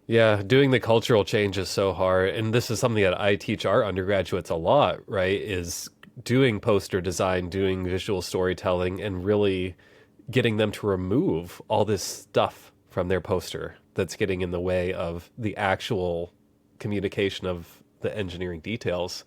Yeah, doing the cultural change is so hard. And this is something that I teach our undergraduates a lot, right? Is doing poster design, doing visual storytelling, and really getting them to remove all this stuff from their poster that's getting in the way of the actual communication of the engineering details.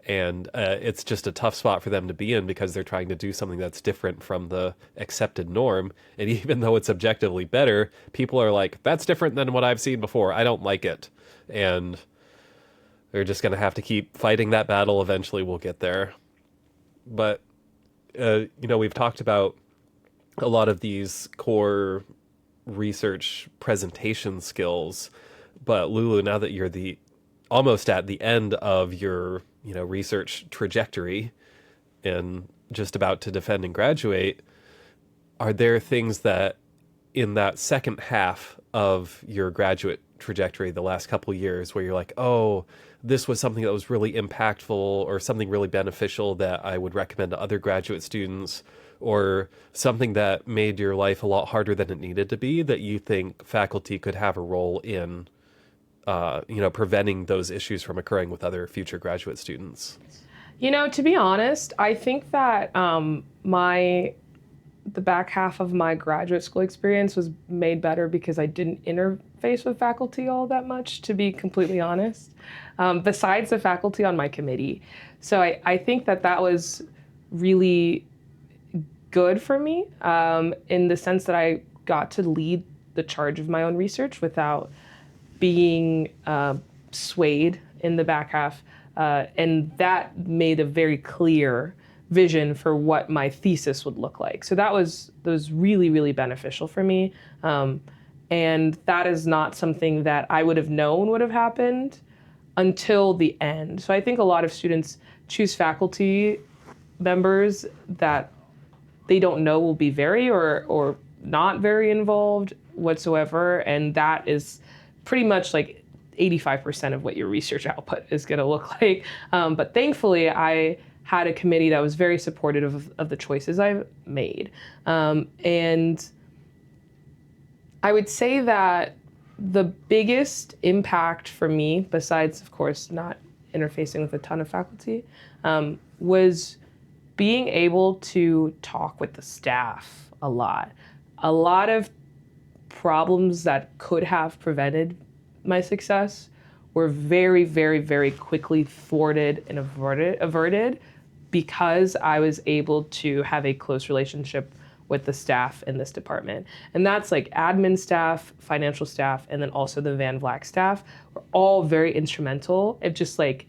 And it's just a tough spot for them to be in because they're trying to do something that's different from the accepted norm. And even though it's objectively better, people are like, that's different than what I've seen before. I don't like it. And they're just going to have to keep fighting that battle. Eventually we'll get there. But, we've talked about a lot of these core research presentation skills. But Loulou, now that you're almost at the end of your research trajectory and just about to defend and graduate, are there things that in that second half of your graduate trajectory, the last couple of years, where you're like, oh, this was something that was really impactful or something really beneficial that I would recommend to other graduate students, or something that made your life a lot harder than it needed to be, that you think faculty could have a role in preventing those issues from occurring with other future graduate students? To be honest, I think that the back half of my graduate school experience was made better because I didn't interface with faculty all that much, to be completely honest, besides the faculty on my committee. So I think that was really good for me in the sense that I got to lead the charge of my own research without being swayed in the back half. And that made a very clear vision for what my thesis would look like. So that was really, really beneficial for me. And that is not something that I would have known would have happened until the end. So I think a lot of students choose faculty members that they don't know will be very or not very involved whatsoever. And that is pretty much like 85% of what your research output is going to look like. But thankfully, I had a committee that was very supportive of the choices I've made. And I would say that the biggest impact for me, besides, of course, not interfacing with a ton of faculty, was being able to talk with the staff a lot. A lot of problems that could have prevented my success were very, very, very quickly thwarted and averted because I was able to have a close relationship with the staff in this department. And that's like admin staff, financial staff, and then also the Van Vleck staff were all very instrumental of just like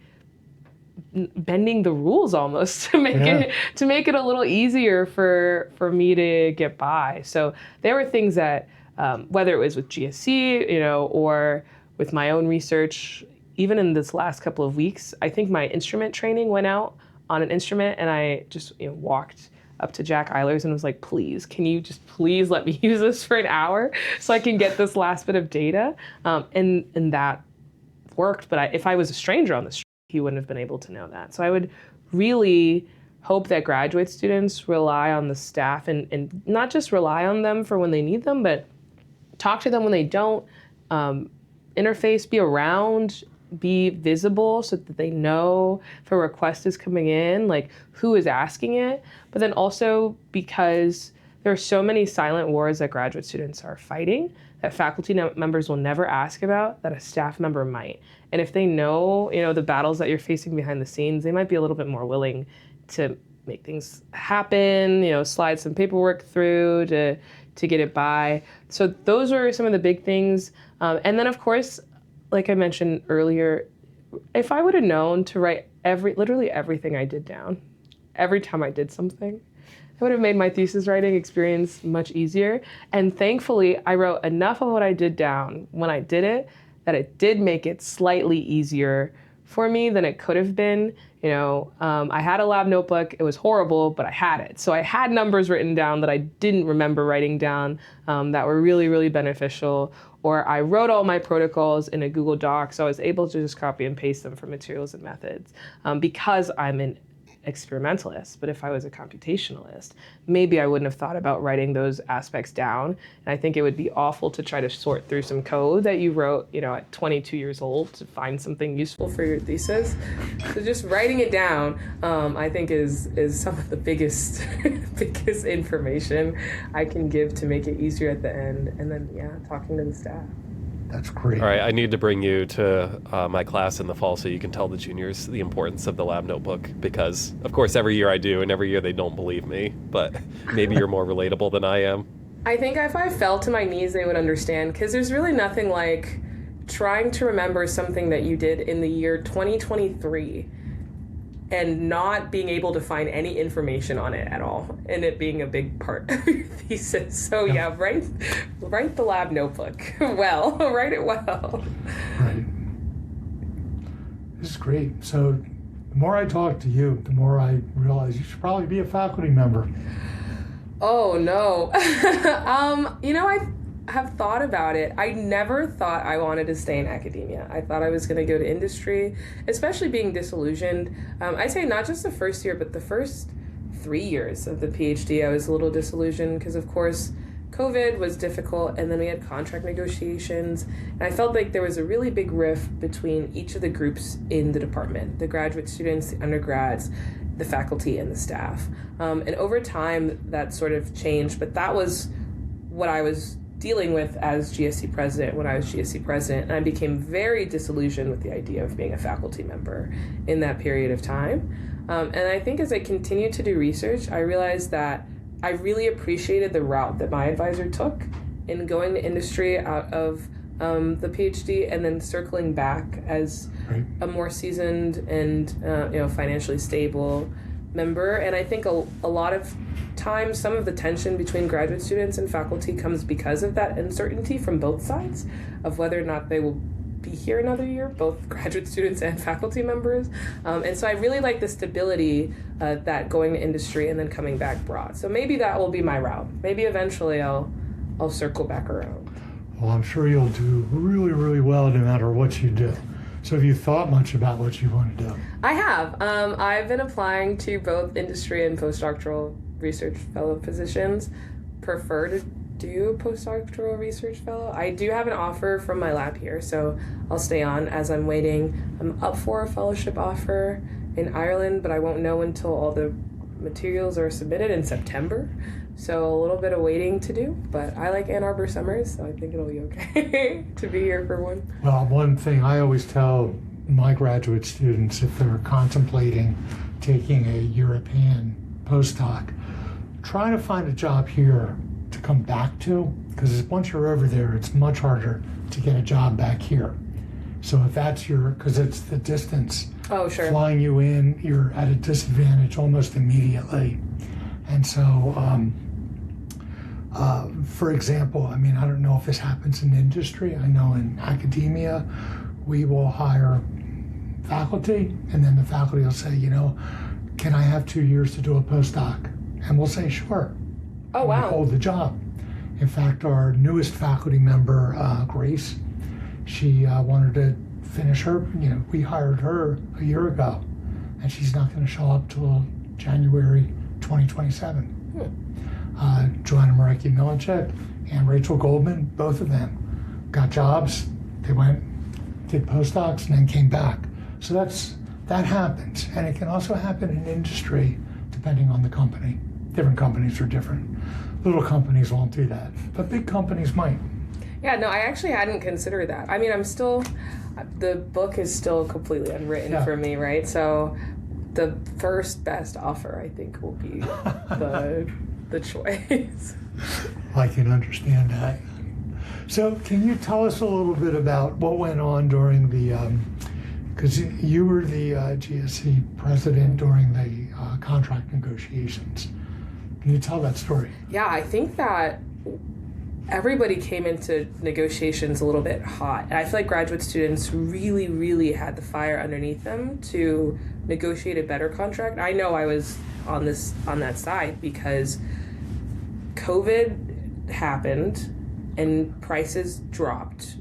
bending the rules almost to make it a little easier for me to get by. So there were things that whether it was with GSC, or with my own research, even in this last couple of weeks, I think my instrument training went out on an instrument, and I just walked up to Jack Eilers and was like, please, can you just please let me use this for an hour so I can get this last bit of data? And that worked, but if I was a stranger on the street, he wouldn't have been able to know that. So I would really hope that graduate students rely on the staff and not just rely on them for when they need them, but talk to them when they don't, interface, be around, be visible so that they know if a request is coming in, like who is asking it. But then also because there are so many silent wars that graduate students are fighting that faculty members will never ask about that a staff member might. And if they know, the battles that you're facing behind the scenes, they might be a little bit more willing to make things happen, slide some paperwork through to get it by. So those were some of the big things. And then of course, like I mentioned earlier, if I would have known to write literally everything I did down, every time I did something, it would have made my thesis writing experience much easier. And thankfully, I wrote enough of what I did down when I did it that it did make it slightly easier for me than it could have been. I had a lab notebook. It was horrible, but I had it. So I had numbers written down that I didn't remember writing down that were really, really beneficial. Or I wrote all my protocols in a Google Doc, so I was able to just copy and paste them for materials and methods because I'm an experimentalist. But if I was a computationalist, maybe I wouldn't have thought about writing those aspects down. And I think it would be awful to try to sort through some code that you wrote, at 22 years old to find something useful for your thesis. So just writing it down, I think is some of the biggest biggest information I can give to make it easier at the end. And then, talking to the staff. That's great. All right, I need to bring you to my class in the fall so you can tell the juniors the importance of the lab notebook because, of course, every year I do, and every year they don't believe me, but maybe you're more relatable than I am. I think if I fell to my knees, they would understand because there's really nothing like trying to remember something that you did in the year 2023 and not being able to find any information on it at all, and it being a big part of your thesis. So write the lab notebook well, write it well. Right. This is great. So the more I talk to you, the more I realize you should probably be a faculty member. Oh no. I have thought about it. I never thought I wanted to stay in academia. I thought I was going to go to industry, especially being disillusioned. I'd say not just the first year, but the first 3 years of the PhD, I was a little disillusioned because, of course, COVID was difficult, and then we had contract negotiations, and I felt like there was a really big rift between each of the groups in the department, the graduate students, the undergrads, the faculty, and the staff. And over time, that sort of changed, but that was what I was dealing with as GSC president when I was GSC president, and I became very disillusioned with the idea of being a faculty member in that period of time. And I think as I continued to do research, I realized that I really appreciated the route that my advisor took in going to industry out of the PhD and then circling back as a more seasoned and financially stable member. And I think a lot of times some of the tension between graduate students and faculty comes because of that uncertainty from both sides of whether or not they will be here another year, both graduate students and faculty members. And so I really like the stability that going to industry and then coming back brought. So maybe that will be my route. Maybe eventually I'll circle back around. Well, I'm sure you'll do really, really well no matter what you do. So have you thought much about what you want to do? I have. I've been applying to both industry and postdoctoral research fellow positions. Prefer to do postdoctoral research fellow. I do have an offer from my lab here, so I'll stay on as I'm waiting. I'm up for a fellowship offer in Ireland, but I won't know until all the materials are submitted in September. So a little bit of waiting to do, but I like Ann Arbor summers, so I think it'll be okay to be here for one. Well, one thing I always tell my graduate students if they're contemplating taking a European postdoc, try to find a job here to come back to, because once you're over there, it's much harder to get a job back here. So if that's because it's the distance. Oh, sure. Flying you in, you're at a disadvantage almost immediately. And so, for example, I don't know if this happens in industry. I know in academia, we will hire faculty, and then the faculty will say, can I have 2 years to do a postdoc? And we'll say, sure. Oh, wow. We hold the job. In fact, our newest faculty member, Grace, she wanted to finish her, we hired her a year ago, and she's not going to show up till January 2027. Joanna Marecki Milinchek and Rachel Goldman, both of them got jobs. They went, did postdocs, and then came back. So that happens. And it can also happen in industry, depending on the company. Different companies are different. Little companies won't do that, but big companies might. Yeah, no, I actually hadn't considered that. The book is still completely unwritten for me, right? So the first best offer, I think, will be the choice. I can understand that. So can you tell us a little bit about what went on during the, because you were the GSC president during the contract negotiations. Can you tell that story? Yeah, I think that everybody came into negotiations a little bit hot. And I feel like graduate students really, really had the fire underneath them to negotiate a better contract. I know I was on that side because COVID happened and prices dropped,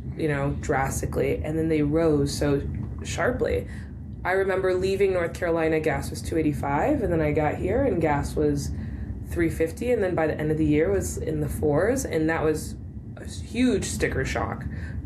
drastically, and then they rose so sharply. I remember leaving North Carolina, gas was $2.85, and then I got here and gas was $3.50, and then by the end of the year was in the fours, and that was a huge sticker shock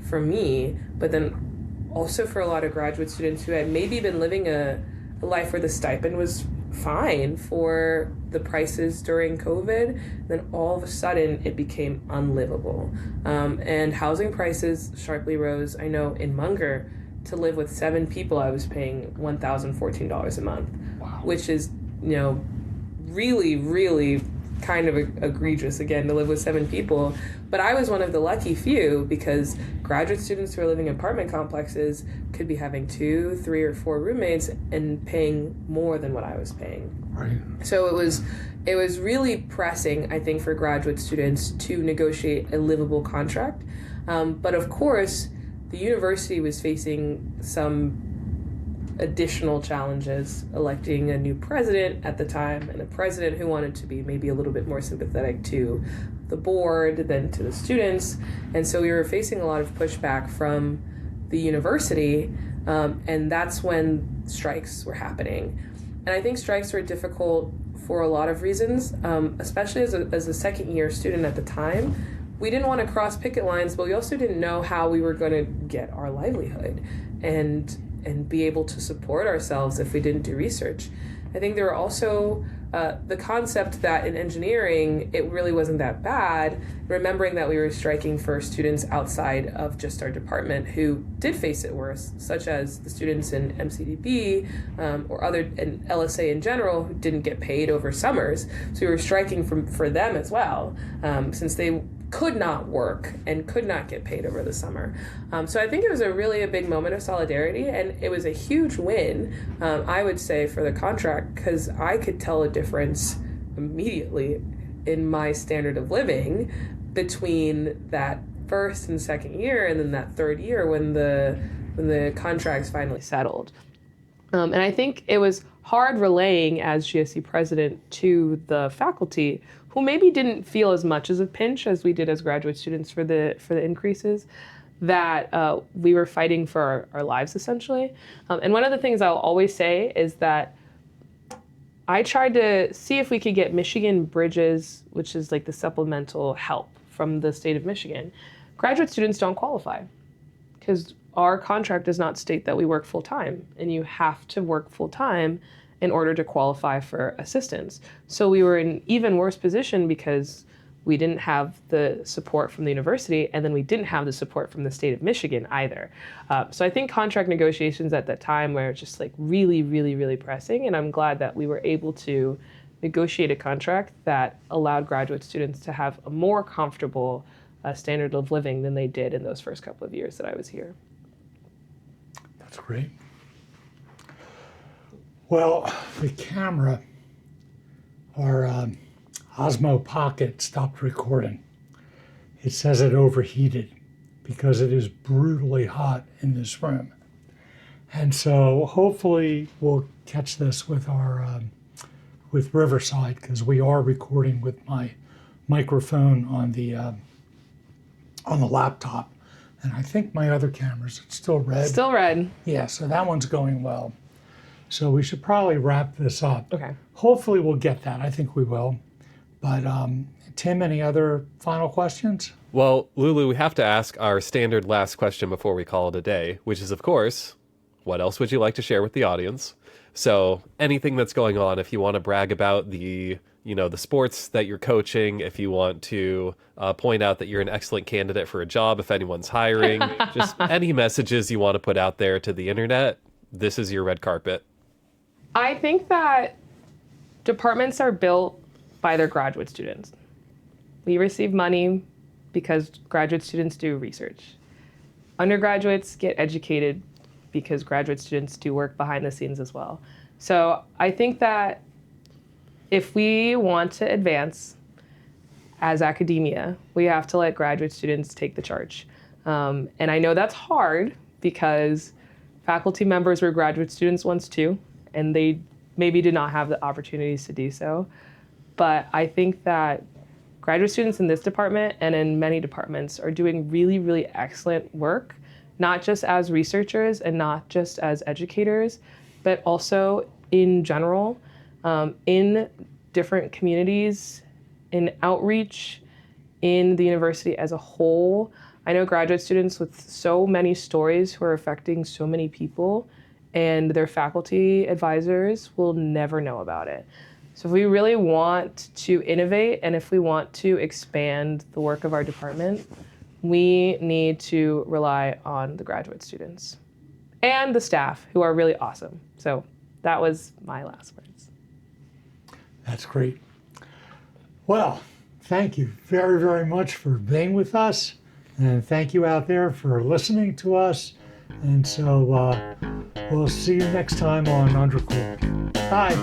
for me, but then also for a lot of graduate students who had maybe been living a life where the stipend was fine for the prices during COVID. Then all of a sudden it became unlivable, and housing prices sharply rose. I know in Munger, to live with 7 people, I was paying $1,014 a month. Wow. Which is, really, really kind of egregious, again, to live with 7 people. But I was one of the lucky few, because graduate students who are living in apartment complexes could be having 2, 3, or 4 roommates and paying more than what I was paying. Right. So it was really pressing, I think, for graduate students to negotiate a livable contract. But of course, the university was facing some additional challenges, electing a new president at the time, and a president who wanted to be maybe a little bit more sympathetic to the board than to the students. And so we were facing a lot of pushback from the university, and that's when strikes were happening. And I think strikes were difficult for a lot of reasons, especially as a second-year student at the time. We didn't want to cross picket lines, but we also didn't know how we were going to get our livelihood and be able to support ourselves if we didn't do research. I think there were also the concept that in engineering, it really wasn't that bad, remembering that we were striking for students outside of just our department who did face it worse, such as the students in MCDB or and LSA in general, who didn't get paid over summers. So we were striking for them as well, since they could not work and could not get paid over the summer. So I think it was a big moment of solidarity, and it was a huge win, I would say, for the contract, because I could tell a difference immediately in my standard of living between that first and second year and then that third year when the contracts finally settled. And I think it was hard relaying as GSC president to the faculty, who maybe didn't feel as much as a pinch as we did as graduate students for the increases, that we were fighting for our lives, essentially. And one of the things I'll always say is that I tried to see if we could get Michigan Bridges, which is like the supplemental help from the state of Michigan. Graduate students don't qualify because our contract does not state that we work full-time, and you have to work full-time in order to qualify for assistance. So we were in an even worse position because we didn't have the support from the university, and then we didn't have the support from the state of Michigan either. So I think contract negotiations at that time were just like really, really, really pressing, and I'm glad that we were able to negotiate a contract that allowed graduate students to have a more comfortable standard of living than they did in those first couple of years that I was here. That's great. Well, the camera, our Osmo Pocket, stopped recording. It says it overheated because it is brutally hot in this room. And so hopefully we'll catch this with our with Riverside, because we are recording with my microphone on the laptop. And I think my other cameras, it's still red. Still red. Yeah, so that one's going well. So we should probably wrap this up. Okay. Hopefully we'll get that. I think we will. But Tim, any other final questions? Well, Loulou, we have to ask our standard last question before we call it a day, which is, of course, what else would you like to share with the audience? So anything that's going on, if you want to brag about the sports that you're coaching, if you want to point out that you're an excellent candidate for a job, if anyone's hiring, just any messages you want to put out there to the internet, this is your red carpet. I think that departments are built by their graduate students. We receive money because graduate students do research. Undergraduates get educated because graduate students do work behind the scenes as well. So I think that if we want to advance as academia, we have to let graduate students take the charge. And I know that's hard because faculty members were graduate students once too, and they maybe did not have the opportunities to do so. But I think that graduate students in this department and in many departments are doing really, really excellent work, not just as researchers and not just as educators, but also in general, in different communities, in outreach, in the university as a whole. I know graduate students with so many stories who are affecting so many people, and their faculty advisors will never know about it. So if we really want to innovate and if we want to expand the work of our department, we need to rely on the graduate students and the staff, who are really awesome. So that was my last words. That's great. Well, thank you very, very much for being with us. And thank you out there for listening to us. And so we'll see you next time on Undercool. Bye.